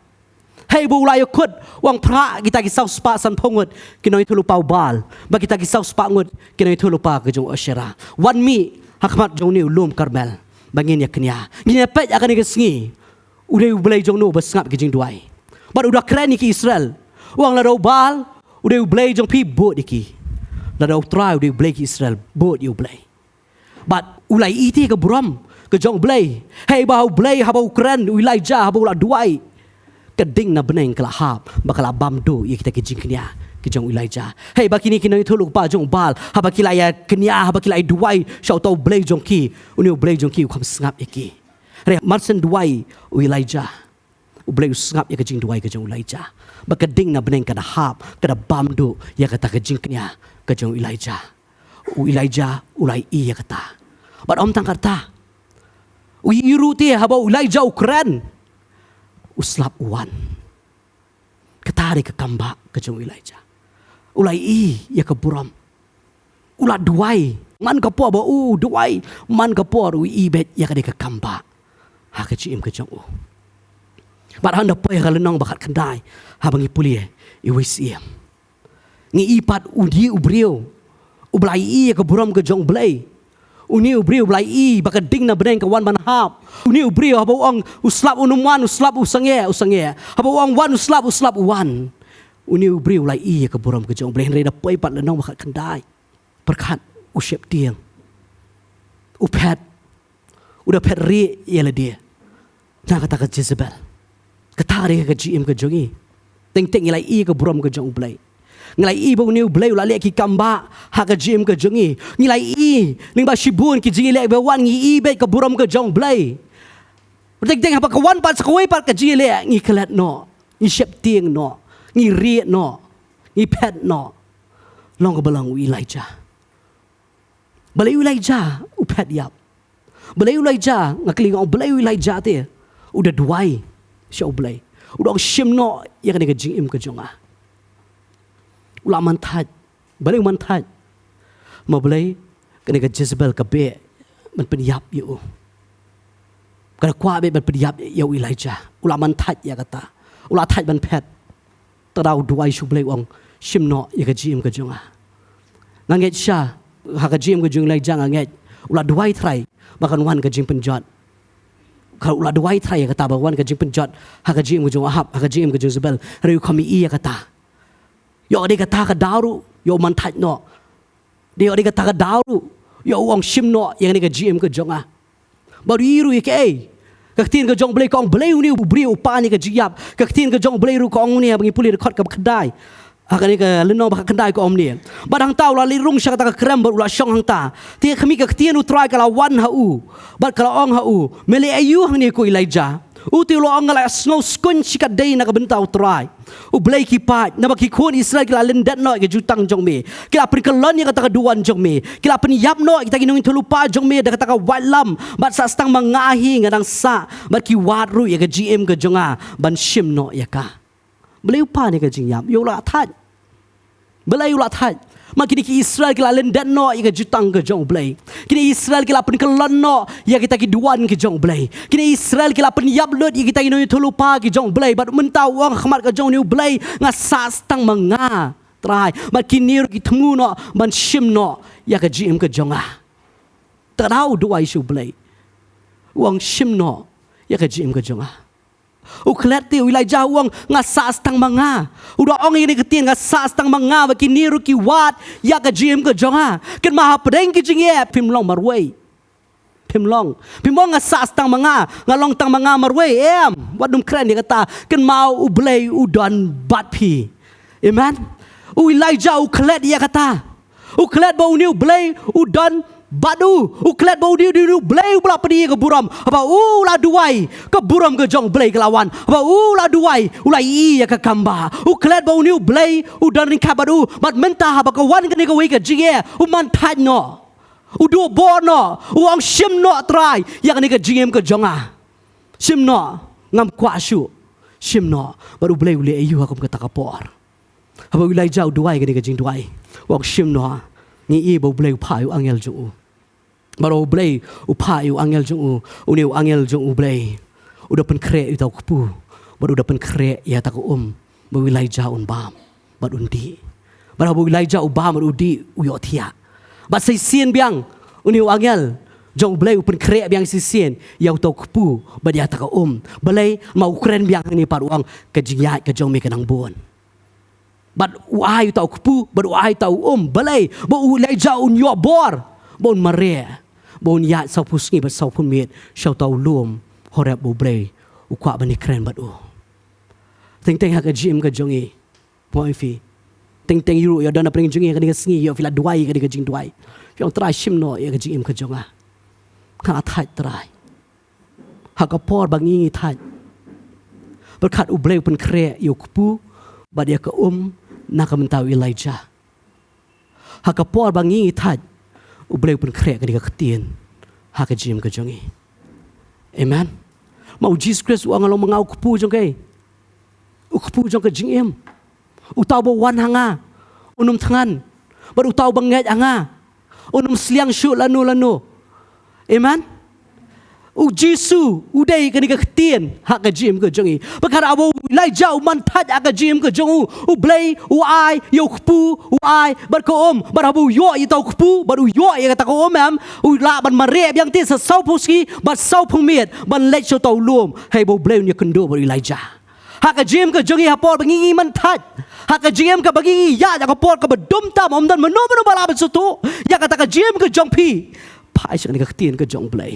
Hey bu ulah yakut wang pra kita kisau spa san pongut kinoi tu lupa bal. Ba kita kisau spa ngut kinoi tu lupa ka jong Asyera. Wan mi ha khmat jong ni ulum Karmel. Bangin ya kenya. Ngin pet akan ni kesengi. Udah belai jong nu besngap ke jing duai. But udah keren ni ki Israel. Wang la bal udah belai jong pi bot iki. La try udah belai ki Israel bot you belai. But ulai iti ke buram ke jong belai. Hey bau belai ha bau keren Elijah ha bau la duai. Keding na beneng kala hab bakala bamdo ye kita ke jing kenya ke jong Elijah. Hey bakini kini tu luk pa jong bal ha bakila ya kenya ha bakila duai shau tau belai jong ki uni belai jong ki kham sngap iki. Re marsen duai Elijah. Ublay usngap ya kajing duai kajong Elijah. Bakading na beneng kada hap kada bamdo ya kata kajing kenya kajong Elijah. Elijah ulai i ya kata. But om tang kata. Iru ti haba Elijah ukran. Uslap uwan. Kata re kekamba kajong Elijah. Ulai i ya keburam. Ulah duai man kapor ba duai man kapor i bet ya kada kekamba. Ha kecim kejong But handa poy kalenong bakat kendai ha bangi pulie iwis iam. Ngi ipat udi ubrio. Ublai i ke buram ke jong blai. Uni ubrio blai i bakat ding na beneng ke wan ban hap. Uni ubrio ha bawang uslap unumwan uslap usange. Ha bawang wan uslap uwan. Uni ubrio blai i ke buram ke jong blai henre da poy pat lenong bakat kendai. Perkat usyep tiang. Upet udah pet ri yela dia. Nah kata ke Jezebel. Kata dia ke GM ke jongi. Teng-teng ngilai i ke buram ke jong blai. Ngilai i bau niu blai ula lek ki kamba ha ke GM ke jongi. Ngilai i ling ba shibun ki jingi lek bewan ngi i bet ke buram ke jong blai. Teng-teng apa kawan pat sekoi pat ke jingi lek ngi kelat no. Ngi syep tiang no. Ngi ri no. Ngi pet no. Long ke belang Elijah. Balai Elijah upet yap. Belai Elijah ngakling ang belai Elijah te udah duai syau belai udah shimno ya kan ke jing ke jonga ula mantat belai mantat ma belai kan ke Jezebel ke be man penyap yo kada kwa be man penyap yo Elijah ula mantat ya kata ula tat ban pet tadau duai shu belai ang shimno ya ke jing ke jonga nganget sha ha ke jing ke jong Elijah nganget ula duai trai bahkan wan kajing penjat. Kalau ulah duai try kata bahwa wan kajing penjat, ha kajing kajing Ahab, ha kajing kajing Jezebel, hari kami iya kata. Yo dia kata ke daru, yo mantat no. Dia kata ke daru, yo wang shim no yang ni kajing kajing ah. Baru iru ke kaktin ke jong blai kong blai uni ubri upani ke jiap, kaktin ke jong blai ru kong uni bangi puli rekod ke kedai. Akan ni ke lenong bakal kendai ko om ni. Badang tahu lah lirung syang tak kerem berulah syang hang ta. Tiada kami ke ketian utrai kalau wan hau. Bad kalau ong hau. Mele ayu hang ni ko Elijah. Uti lo ong ngalai snow skun sikat day nak bentau utrai. Ublai kipat. Nama kikun Israel kila lendat no ke jutang jong me. Kila perikelon yang kata keduan jong me. Kila penyap no kita kinungin terlupa jong me. Dah kata walam. Bad sa stang mengahi ngadang sa. Bad ki wadru ya ke GM ke jonga. Ban shim no ya ka. Beli upah ni ke jingyap. Yo lah tad. Belai ulat hat. Makin ki Israel kila lendan no ya jutang ke jong blai. Kini Israel kila pen kelon no ya kita ki duan ke jong blai. Kini Israel kila pen yap lut ya kita ino tulupa ke jong blai. Bat mentau wang khamat ke jong ni blai ngasas tang menga. Trai makin niru ki temu no ban shim no ya ke GM ke jong ah. Terau dua isu blai. Wang shim no ya ke GM ke jong ah. Uklet ti Elijah wang ngasas tang manga. Udah ong ini ketien ngasas tang manga baki niru ki wat ya ka GM ke jonga. Ken maha pedeng ki jingye pimlong marway. Pimlong ngasas tang manga ngalong tang manga marway wadum keren dia kata ken mau ublay udan batpi. Amen. Elijah uklet dia kata. Uklet bau ni ublay udan badu uklet bau dia blay bela pedi ke buram apa la duai ke buram ke jong blay kelawan apa la duai ulai iya ke kamba uklet bau ni blay udan ring kabadu mat mentah apa ke wan ke ni ke wi ke jinge man tad no udu bo no uang shim no try yang ni ke jingem ke jonga shim no ngam kwa shu shim no baru blay ule ayu aku ke takapor apa ulai jau duai ke ni ke jing duai uang shim no ni i bau blay pai angel ju Baru blay upa yu angel jong uniu angel jong blay. Udah pen kre tau kepu. Baru udah pen kre ya tak baru Elijah bam. Baru undi. Baru Elijah bam baru undi uyo tia. Bat say sien biang uniu angel jong blay upen kre biang si sien ya tau kepu bat ya tak balay mau keren biang ni paruang kejingyat ke jong me kenang bon. Bat uai tau kepu bat uai tau balay ba Elijah yo bor. Bon mare bon ya sau pusngi bat sau pun miet shau tau lum horep bo blay ukwa bani kren bat teng hak jim ka jongi point fi teng yu ya dana pring jongi ka ni sngi yo fila duai ka ni jing duai yo trai shim no ya ka jim ka jonga ka thai trai hak por bangi thai berkat u blay pun kre yo kupu bat ya ka na ka mentau Elijah hak por bangi thai u blay pun kre ka ni ka tien hak jim ka jongi amen mau Jesus Christ uang along mengau kupu jong kay kupu jong ka jing utau bo wan hanga unum tangan bar utau banget anga unum sliang shu lanu amen u Jesu udai ka ni ka tien hak jim ka jongi bakar abo Elijah man that hak jim ka jong u blay u ai yo kupu u ai bar ko bar abu yo i tau kupu bar u yo i ka ko am u la ban mare yang ti sa sau puski bar sau pumiet ban let so tau lum hey bo blay ni kendo bar Elijah hak jim ka jongi hapor bangi man that hak jim ka bangi ya ka por ka badum tam om dan mano bala ba sutu ya ka ta jim ka jong pi pai sa ni ka tien ka jong blay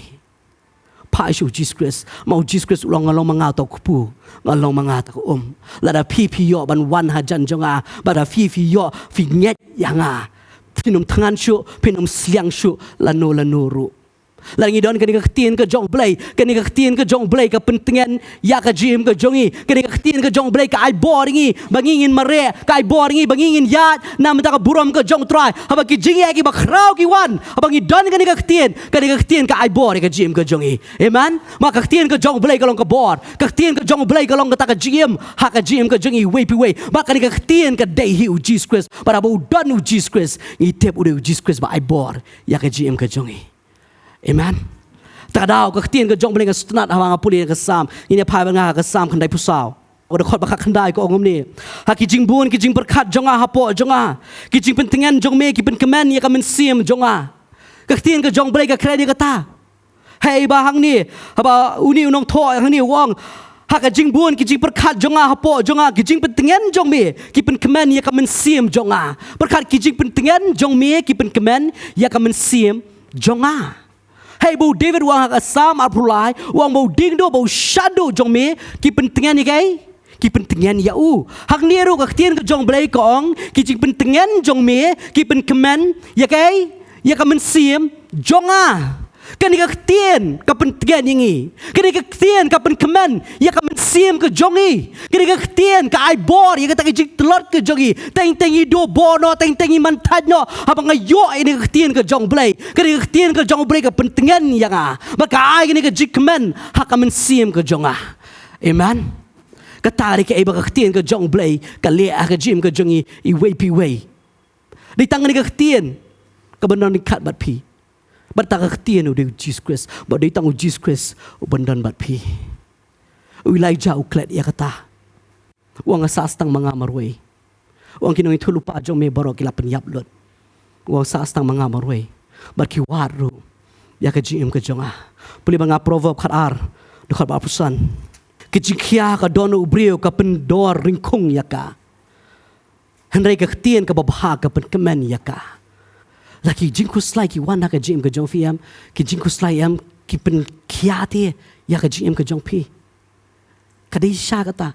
pai su Jesus Christ mau Jesus Christ ulang ngalong manga tau kupu ngalong manga ta lada pi yo ban wan hajan jonga bada fi yo fi nyet yanga pinum tangan syu pinum siang syu lanu ru Langi don kani kaktiin ka jong blay kani kaktiin ka jong blay ka pentingan ya ka jim ka jongi kani kaktiin ka jong blay ka ai boringi bangingin mare ka ai boringi bangingin yat nam ta ka buram ka jong try haba ki jingi ki bakraw ki wan haba ki don kani kaktiin ka ai bor ka jim ka jongi amen ma kaktiin ka jong blay ka long ka bor kaktiin ka jong blay ka long ka ta ka jim ha ka jim ka jongi way pi way ma kani kaktiin ka day hi u Jesus Christ para ba don u Jesus Christ i tep u Jesus Christ ba ai bor ya ka jim ka jongi amen takadaw kaktiin ka jong blay ka stunat hawang puli ka sam ini phai ba nga ka sam khandai pusau o de khot ba khandai ko ngom ni ha ki jing bun ki jing berkat jonga hapo jonga ki jing pentingan jong me ki pen kemen ya ka men sim jonga kaktiin ka jong blay ka kredi ka ta hey ba hang ni haba uni unong tho hang ni wong ha ka jing bun ki jing berkat jonga hapo jonga ki jing pentingan jong me ki pen kemen ya ka men sim jonga berkat ki jing pentingan jong me ki pen kemen ya ka men sim jonga hey bu David wang hak asam apulai wang bu ding do bu shadow jong me ki pentingan ni kai ki pentingan ya hak ni ru ka tien ka jong blay kong ki jing pentingan jong me ki pen kemen ya kai ya ka men sim jonga kani ka tien ka pentingan yangi kani ka tien ka pen kemen ya ka men sim ka jongi kani ka tien ka ai bor ya ka ta ki jing telot ka jongi teng i do bono teng i man tad no abang ayo ini ka tien ka jong blay kani ka tien ka jong blay ka pentingan yanga maka ai kani ka jing kemen ha ka men sim ka jonga amen katari ka iba ka tien ka jong blay ka le ka jim ka jongi i way pi way di tangan ka tien ka benar ni kat bat pi Bertaka ketien udah Jesus Christ, badai tangu Jesus Christ ubandan bat pi. Elijah uklet ya kata, uang asas tang mengamarway, uang kinong itu lupa jong me baro kila penyap lot, uang asas tang mengamarway, berkiwaru, ya kejim kejonga, puli banga proverb karar, dekat bapusan, kejikia ka dono ubrio ka pendor ringkung ya ka, henry ka ketien ka babah ka penkemen ya ka. Laki jingku slai ki wan ka jim ka jong fiam ki jingku slai am ki pen kiati ya ka jim ka jong pi kadai sha kata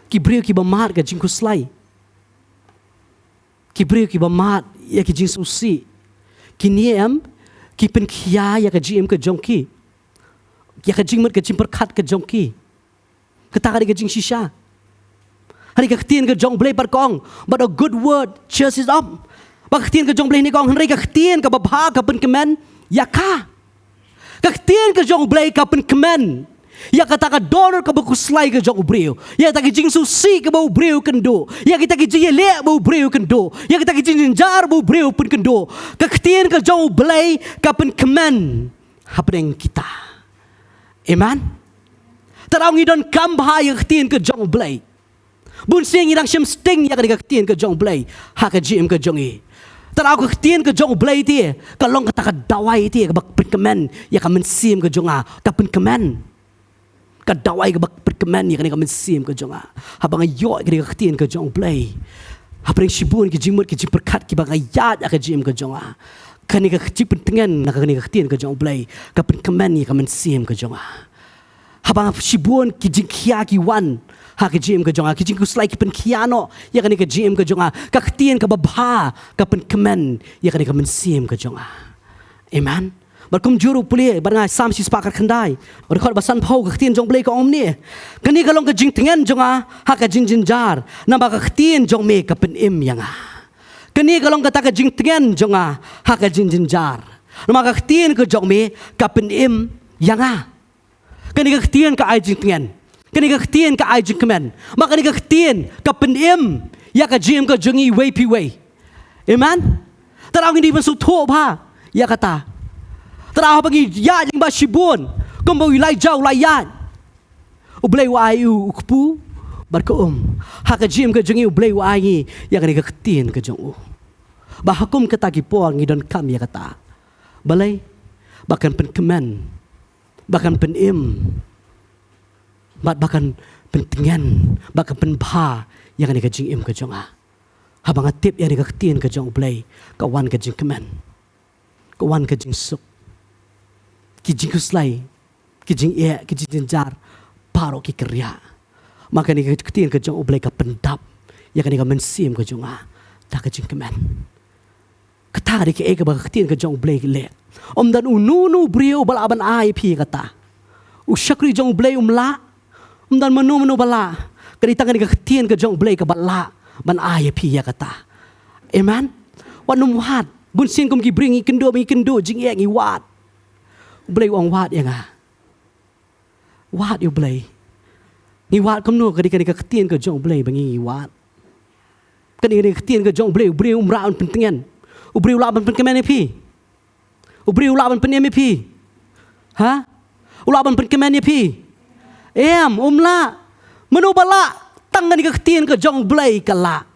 ki brio ki bamat ka jingku slai ki brio ki bamat ya ki jing susi ki niam ki pen kia ya ka jim ka jong ki ya ka jing mat ka jim perkat ka jong ki kata ka jing shisha hari ka tien ka jong blay par kong but a good word cheers it up Kaktiin ka jong blay ni kong henry kaktiin ka babha ka pen kemen ya ka kaktiin ka jong blay ka pen kemen Ya kata ka donor ka bakuslay ka jong ubreo. Ya kita kijing susi ka ba ubreo kendo. Ya kita kijing le ba ubreo kendo. Ya kita kijing jar ba ubreo pun kendo. Kaktian ka jong ublay ka pen kemen hapeng kita. Amen. Taraw ngidon kambha ya kaktian ka jong ublay. Bun sing irang syam sting ya ka kaktian ka jong ublay. Ha ka jim ka jong i. Taraw kaktian ka jong ublay ti. Kalong kata ka dawai ti ka bak pen kemen ya ka mensim ka jong a ka pen kemen. Kadawai ka berkeman ya kan mensim ke jonga habang ayo ka kaktian ke jong play habang sibun ke jimut ke jiperkat ki bang ayat ka jim ke jonga kan ka jipentengan nak ka kaktian ke jong play ka berkeman ya ka mensim ke jonga habang sibun ki jingkia ki wan ha ke jim ke jonga ki jingkus like pen kiano ya kan ka jim ke jonga kaktian ka babha ka berkeman ya kan ka mensim ke jonga. Amen. Berkum juru pulih barang sam si sepakat kendai berkot basan pau kaktian jong play ka om ni kani kalong ka jing tengan jong ha ka jing jinjar namba kaktian jong me ka pen im yang kani kalong ka jing tengan jong ha ka jing jinjar namba kaktian ka jong me ka pen im yang kani kaktian ka ai jing tengan kani kaktian ka ai jing kemen maka kani kaktian ka pen im ya ka jim ka jongi way pi way. Amen. Tarang ini masuk tho pa ya kata terahu bagi ya yang basibun kumbawi lai jauh layan ublay wa ayu ukpu barkom haka jim ke jengi ublay wa ayi yang ni ketin ke jong bahakum ketagi po ngidon kam ya kata balai bahkan pen kemen bahkan pen im bahkan pentingan bahkan pen bha yang ni ke jing im ke jong habang atip yang ni ketin ke jong ublay kawan ke jing kemen kawan ke jing suk kijing kuslay, kijing kijing jenjar, paro ki kerja. Maka ni ketin ke jong ublay ka pendap, ya kan ni ka mensim ke jong tak kijing kemen. Kata di ke ba ketin ke jong ublay le. Om dan ununu brio balaban ai pi kata. Usyakri jong ublay umla, om dan menu bala. Kadi tangan ni ketin ke jong ublay ka bala ban ai pi ya kata. Amen. Wanum wat, bun sin kum ki bring kendo jing ngi wat. Ublay wang wat yang wat ublay ngi wat kamno kadi ketin ke jong ublay bangi wat kadi ketin ke jong ublay umraan pentingan ublay ulaban penkemen pi ublay ulaban penem pi ha ulaban penkemen pi umla menu bala tangan ni ketin ke jong ublay kala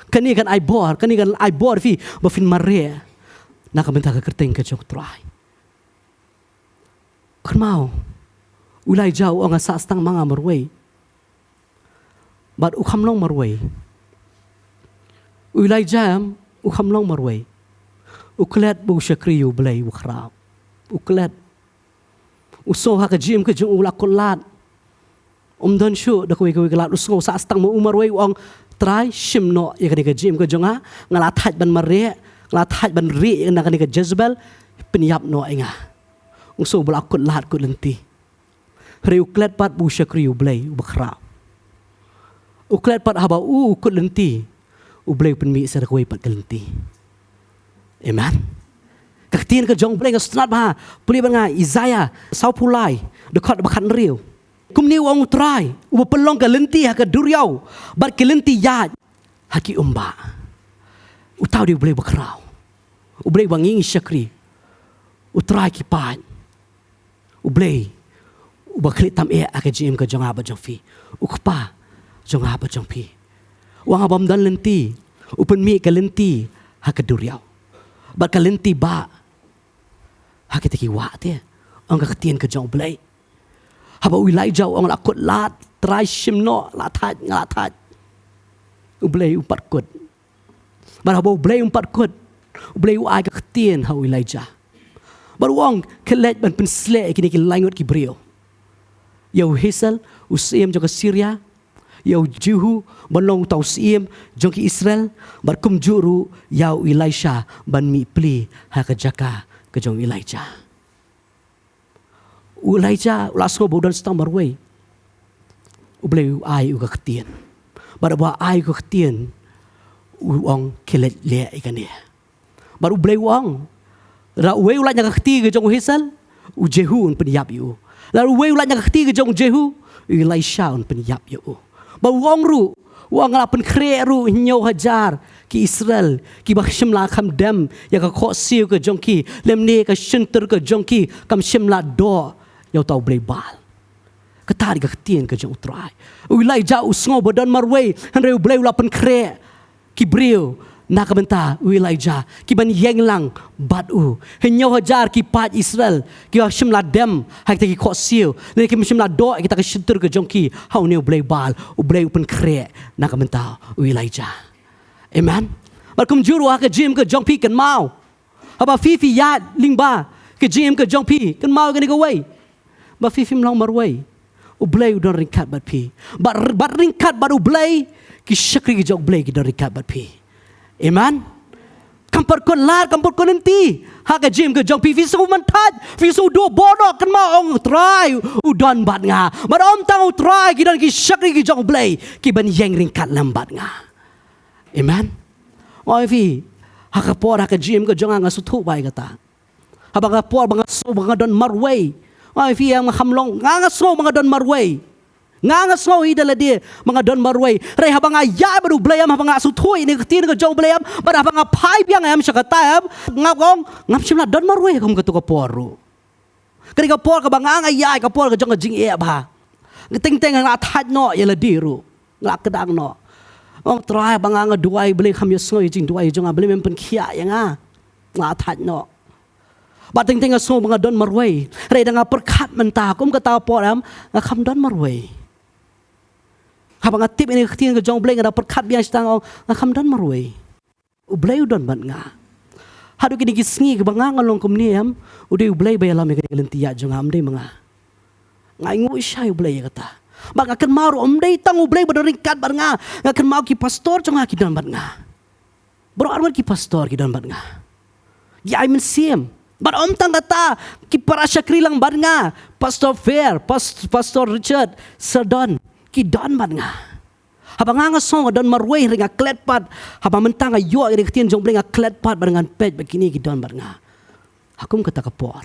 kani kan ai bor fi bafin mare nak bentar ke kerteng ke jong try Kermau, ulai jauh orang asas tang manga marway, but ukam long marway. Ulai jam ukam long marway. Uklet bu syakri ublay ukrab. Uklet. Usoh hak jim ke jung ulak kolat. Don shu dak we kelat usoh asas tang mau marway uang try shimno ya kan ke jim ke junga ngalathat ban marre ngalathat ban ri nak ke Jezebel penyap no enga. Uso belakut lahat kut lenti. Hari uklet pat bu syakri ublay ubakra. Uklet pat haba kut lenti. Ublay penmi serakwe pat lenti. Amen. Kaktian ke jong ublay ngasnat bah. Puli banga Isaiah sau pulai dekat bakan riu. Kumni wang utrai ubapelong ke lenti ha ke duriau. Bat ke lenti yad haki umba. Utau di ublay bakrau. Ublay wangi syakri. Utrai ki pat. Ublay ubaklit tam aka jim ke jong aba jong fi ukpa jong aba jong pi wang abam dan lenti upen mi ke lenti ha ke duriau ba ke lenti ba ha ke tiki wa te ang ka tien ke jong ublay haba wilai jau ang lakut lat trai shimno latat ngalatat ublay umpat kut ba haba ublay umpat kut ublay ai ka tien ha wilai ja Baruang kelet ban pensle kini ki langot ki brio. Yau Hazel usiem jong Syria, yau Juhu banong tau siem jong ki Israel, barkum juru yau Elisha ban mi pli ha ka jaka ke jong Elijah. Elijah ulasko bodan stang marway. Ublay ai u ka ketien. Baraba ai ka ketien uang kelet le ikani. Baru ublay uang Ra uwe ulat nya kakti ke jong Hazel u Jehu un peniap yu Lalu wei ulat yang keti ke jong Jehu, Elisha un penyap yo. Ba wong ru, wong la pen kre ru nyo hajar ki Israel, ki ba shimla kham dem ya ka kho siu ke jong ki, lem ne ka shinter ke jong ki, kam shimla do yo tau blei bal. Ketari ka ketien ke jong utrai. Elijah usngo bodon marwei, hanreu blei la pen kre ki brio. Nak benta Elijah ki ban yeng lang bat henyo hajar ki pat Israel ki shimla dem hak ki kho siu ne ki shimla do kita ka shintur ke jongki hau ne blei bal blei open kre nak benta Elijah. Amen. Barkum juru ka jim ke jongpi kan mau haba fifi yat lingba ke jim ke jongpi kan mau kan ko wei ba fifi mlong marwei blei don ringkat bat pi bat ringkat bat blei ki shakri ki jong blei ki don ringkat bat pi. Amen. Kampar kon lar, kampar kon nanti. Hak jim ke jong pi visu mantat, visu do bodok kan ma ong try udon bat nga. Mar om tang try kidan ki shakri ki jong blay ki ban yeng ringkat lambat nga. Amen. Oi fi hak por hak jim ke jong nga sutu bai kata. Habang por bang so bang don marway. Oi fi ang hamlong nga so bang don marway. Nga so idala dia mga don marway rei habang ya baru blayam habang sutoi ni ketin ke jong blayam bar habang pai biang am syakatam ngapong ngap simla don marway kam ketu ka poru kari ka por ka bang ya ka por ka jong jing e ba ting ting nga that no yala diru nga kedang no ong try bang nga duai blay kam yosngoi jing duai jong blay mem pen khia ya nga that no bating ting so mga don marway rei da nga perkat menta kum kata poram nga kam don marway. Habang atip ini ketin ke jong blay nga perkat biang stang ong ngakam dan marway. Ublay udon ban nga. Hadu kini kisngi ke bang ngalong kumniam uday ublay bayalam ya kini lentiya jong amday mga. Ngaingu isya ublay kata. Bang akan maru amday tang ublay badaringkat bar nga. Akan mau ki pastor jong aki dan ban nga. Bro arman ki pastor ki dan ban nga. Ya I mensim. Bar om tang kata ki para syakri lang ban nga. Pastor Fair, Pastor Richard, Sir Don. Ki don bat nga. Habang nga song don marway ringa kletpat. Habang mentang ayo iri ketien jong bling kletpat barengan pet begini ki don bat nga. Hakum kata kapor.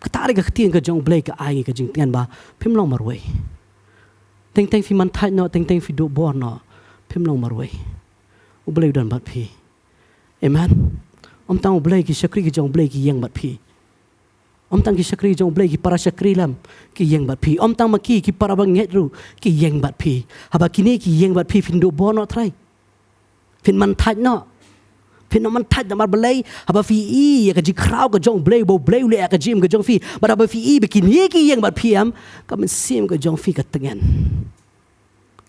Katari ka ketien ke jong bling ke ai ke jing tian ba pimlong marway. Teng teng fi mantai no teng teng fi do bor no pimlong marway. Ublay don bat pi. Amen. Om tang ublay ki syakri ki jong bling ki yang bat pi. Om tang ki syakri jong blay ki para syakri lam ki yeng bat pi. Om tang maki ki para bang ru ki yeng bat pi. Haba kini ki yeng bat pi fin do bono try. Fin man taj no. Fin man taj na mar blay haba fi ya ka ji kraw ka jong blay bo blay le ka jim ka jong fi. But haba fi bikini ki yeng bat pi am ka man sim ka jong fi ka tengen.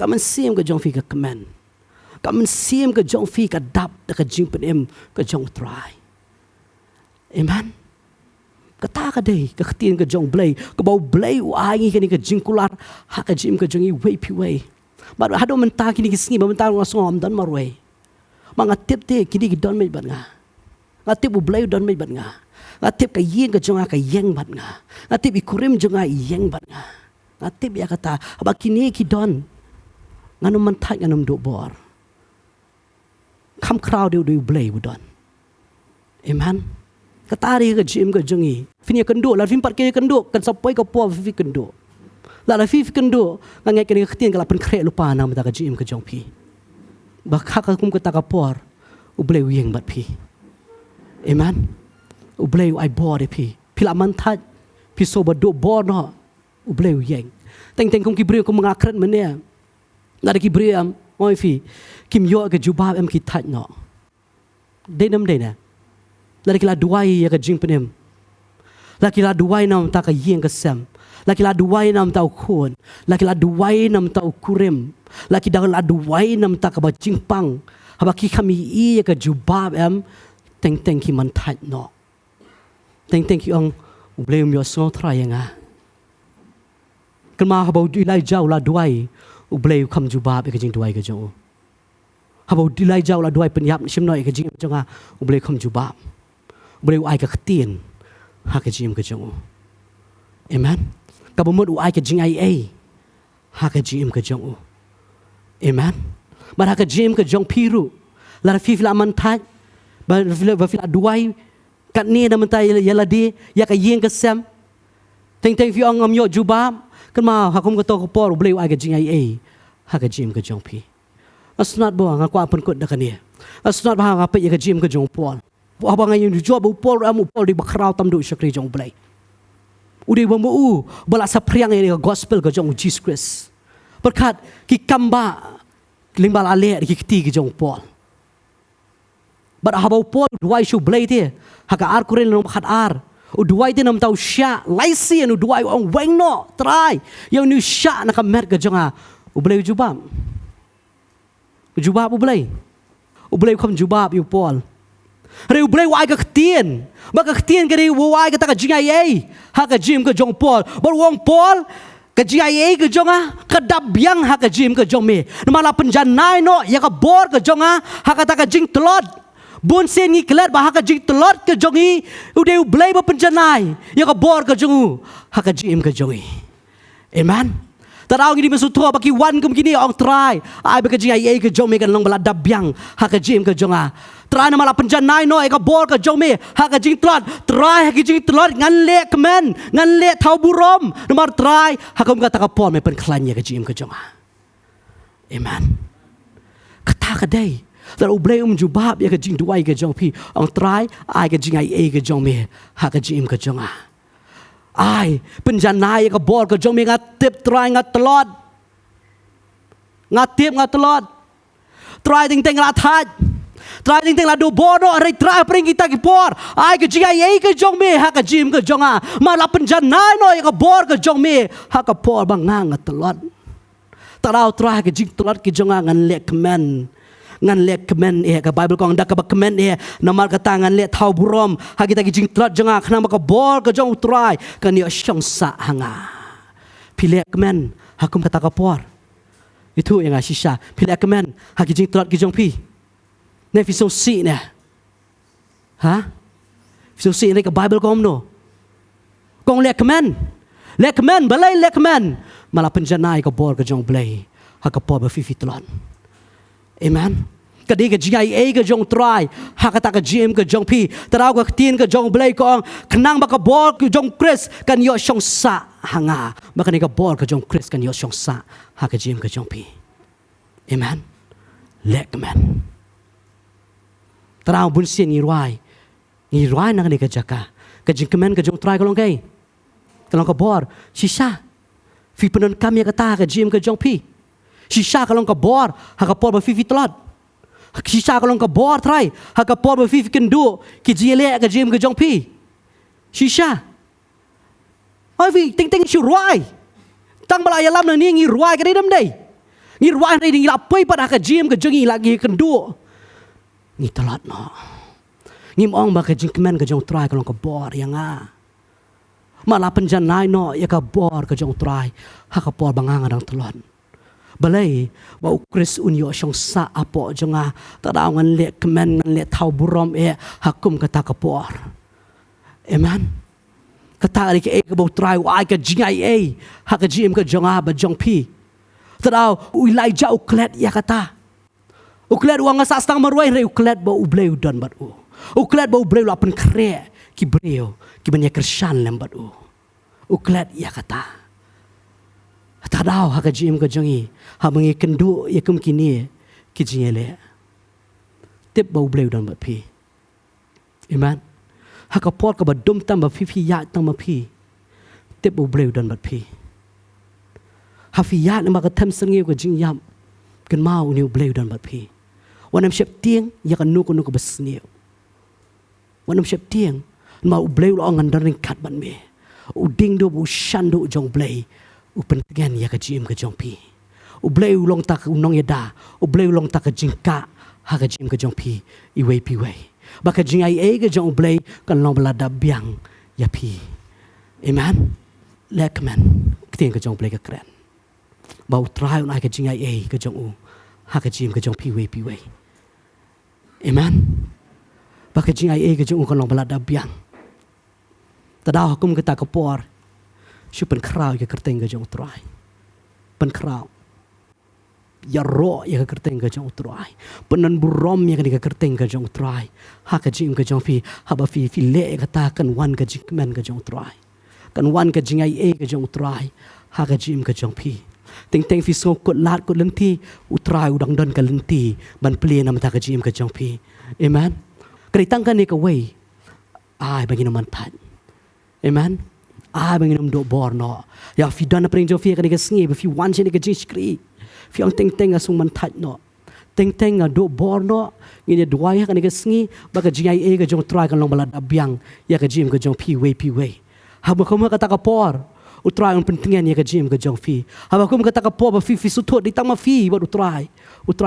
Ka man sim ka jong fi ka kemen. Ka man sim ka jong fi ka dap ka jing pen em ka jong try. Amen. Kata ka day ka ketin ka jong blay ka bau blay uangi kini ka jingkular ha ka jim ka jongi way pi way baru hado menta kini kisngi ba menta ngosong dan marway mga tip te kini ki don me bat nga ngatip u blay don me bat nga ngatip ka yin ka jonga ka yeng bat nga ngatip ikurim jonga yeng bat nga ngatip ya kata aba kini ki don ngano menta ngano do bor kam crowd do blay u don. Amen. Katari ke jim ke jengi. Fini kendo la fin pat ke kendo kan sapai ke po fi kendo. La fi kendo ngai ke ketien kala pen kre lupa na mata ke jim ke jong pi. Bakha ka kum ke ta ka por u bleu yeng bat pi. Amen. U bleu ai bor pi. Pila man that pi so ba do bor no u bleu yeng. Teng teng kum ki breu kum ngakret mene. La ki breu am oi fi kim yo ke jubab em ki that no. Denam dena. Laki la duai ya ka jing penem. Laki la duai nam ta ka yeng ka sem. Laki la duai nam ta ukun. Laki la duai nam ta ukurem. Laki da la duai nam ta ka ba jing pang. Haba ki kami i ya ka jubab em teng teng ki man tat no. Teng teng ki ong blem yo so tra ya nga. Kan ma haba dilai jau la duai u blem kam jubab ka jing duai ka jo. Haba dilai jau la duai penyap sim noi ka jing jonga u blem kam jubab. Boleh ai ka ketien ha ka jim ka jong. Amen. Ka bomod u ai ka jing ai ha ka jim ka jong. Amen. Bar ha ka jim ka jong piru. La fi la man taj ba fi la duai kat ni na man ta yala di ya ka yeng ka sem Teng fi ong yo jubab kan ma hakum ka to ko por bleu ai ka jing ai ha ka jim ka jong pi. Asnat bo nga kwa pun kut da kan ni. Asnat ba nga pe ka jim ka jong por. Abang yang job upol amu upol di bakrau tam du syakri jong blai. Udi bamu bala sapriang ini gospel ke jong Jesus Christ. Berkat ki kamba limbal ale ki kti ki jong pol. Bar habau pol duai shu blai te haka ar kuren nom khat ar. U duai te nam tau sya laisi anu duai ong weng no try. Yang nu sya na kamet ke jong a u blai jubab. Jubab u blai. U blai kham jubab yu pol. Reu blai wai ka ktien. Ba ka ktien ka reu wai ka ta ka jing ai. Ha ka jim ka jong pol. Ba wong pol ka jing ai ka jong a ka dab yang ha ka jim ka jong me. Mala penjanai no ya ka bor ka jong a ha ka ta ka jing telot. Bun sen ngi klet ba ha ka jing telot ka jong i. U deu blai ba penjanai ya ka bor ka jong u ha ka jim ka jong i. Amen. Tarau ngini masuk tua baki wan kum kini ong try. Ai ba ka jing ai ka jong me kan long bala dab yang ha ka jim ka jong a. Try na mala penjanai no eka bor ka jong me ha ka jing tlot try ha ka jing tlot ngan le kemen ngan le thau burom nomor try ha kum ka ta ka pon me pen klan ya ka jim ka jong a. Amen. Kata ka dai dar ublei jubab ya ka jing duai ka jong pi ong try ai ka jing ai ka jong me ha ka jim ka jong a. Ai penjanai ka bor ka jong me ngatip try ngat tlot ngatip ngat tlot try ting ting la thaj try ting ting la do bodo rai try pring kita ki por ai ka jing ai ka jong me ha ka jim ka jong a ma la penjanai no ya ka bor ka jong me ha ka por bang ngang tlot tarau try ka jing tlot ki jong a ngan le kemen ngan le kemen ka Bible kong dak ka kemen namar ka tangan le thau burom ha kita ki jing tlot jong a khna ma ka bor ka jong try ka ni syong sa hanga pile kemen hakum kata ka por itu yang asisha pile kemen ha ki jing tlot ki jong pi ne fi so si ne ha fi so si ne ka Bible kom no kong le kemen balai le kemen mala penjanai ka bor ka jong blai ha ka por ba fi tlot. Amen. Kadi ka jing ai ka jong try ha ka ta ka jim ka jong pi tarau ka tin ka jong blai ko knang ba ka bor ka jong Chris kan yo syong sa hanga ba ka ni ka bor ka jong Chris kan yo syong sa ha ka jim ka jong pi. Amen. Lek man. Tarau bun sin ni ruai nang ni ka jaka ka jing kemen ka jong try ka long kai kalong ka bor sisa fi penon kami ka ta ka jim ka jong pi. Sisa kalong ka bor ha ka por ba fi tlot. Sisa kalong ka bor try ha ka por ba fi kendu ki jile ka jim ka jong pi. Sisa. Ai vi ting ting shu ruai. Tang bala ya lam na ni ngi ruai ka dam dai. Ngi ruai dai ngi la pai pa ka jim ka jongi lagi kendu. Ngi tlot no. Ngi mong ba ka jing kemen ka jong try kalong ka bor yang a. Mala penjanai no ya ka bor ka jong try ha ka por bangang adang tlot. Balai bau Chris unyo syong sa apo jonga tadau ngan le kemen ngan le thau burom hakum kata kapor. Amen. Kata ri ke bau try ai ka jingai ha ka jim ka jonga ba jong pi. Tadau ulai ja uklet ya kata. Uklet wang sa stang marwai re uklet bau ubleu don bat u. Uklet bau ubleu lapen kre ki breu ki banya kersan lembat u. Uklet ya kata. Tadau ha ka jim ka jongi ha mangi kendu ya kum kini ki jingele tip bau bleu dan bat pi. Amen. Ha ka pot ka ba dum tam ba fi ya tam ma pi tip bau bleu dan bat pi. Ha fi ya ma ka tham sangi ka jing yam kan mau ni bleu dan bat pi. Wanam shep tieng ya ka nu ka besniu. Wanam shep tieng ma bleu lo ngan daring kat ban me. Uding do bu shandu jong blei upen gan ya ka jim ka jong pi. Ublei ulong tak unong yada, ublei ulong tak ka jingka ha ka jim ka jong pi iwe pi we. Ba ka jing ai ka jong ublei kan long balada biang ya pi. Amen. Lek man ktien ka jong ublei ka kren. Ba utrai un ai ka jing ai ka jong u ha ka jim ka jong pi we pi we. Amen. Ba ka jing ai ka jong u kan long balada biang. Tadau hukum kita ka por. Siu pen krau ya kerteng ka jong utrai. Pen krau. Ya ro ya ka kerteng ka jong utrai. Penan burom ya ka kerteng ka jong utrai. Ha ka jim ka jong pi ha ba fi le ka ta kan wan ka jik men ka jong utrai. kan wan ka jingai e ka jong utrai ha ka jim ka jong pi teng fi so kot lat kot lenti utrai udang don ka lenti ban pli na mata ka jim ka jong pi amen kri tang ka ni ka wei ai bagi no man pat amen ai bagi no do bor no ya fi don na pring jo fi ka ni ka sngi fi wan chen ni ka jis kri fi ang teng asung man tat no teng do bor no ngini duai ka ni ka sngi ba ka jingai e ka jong utrai kan long bala dabyang ya ka jim ka jong pi wei haba ko kata ka por utrai un pentingan ya ka jim ka jong fi haba ko kata ka por ba fi sutut di tang ma fi ba utrai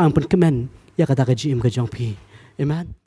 un pen kemen ya kata ka jim ka jong pi amen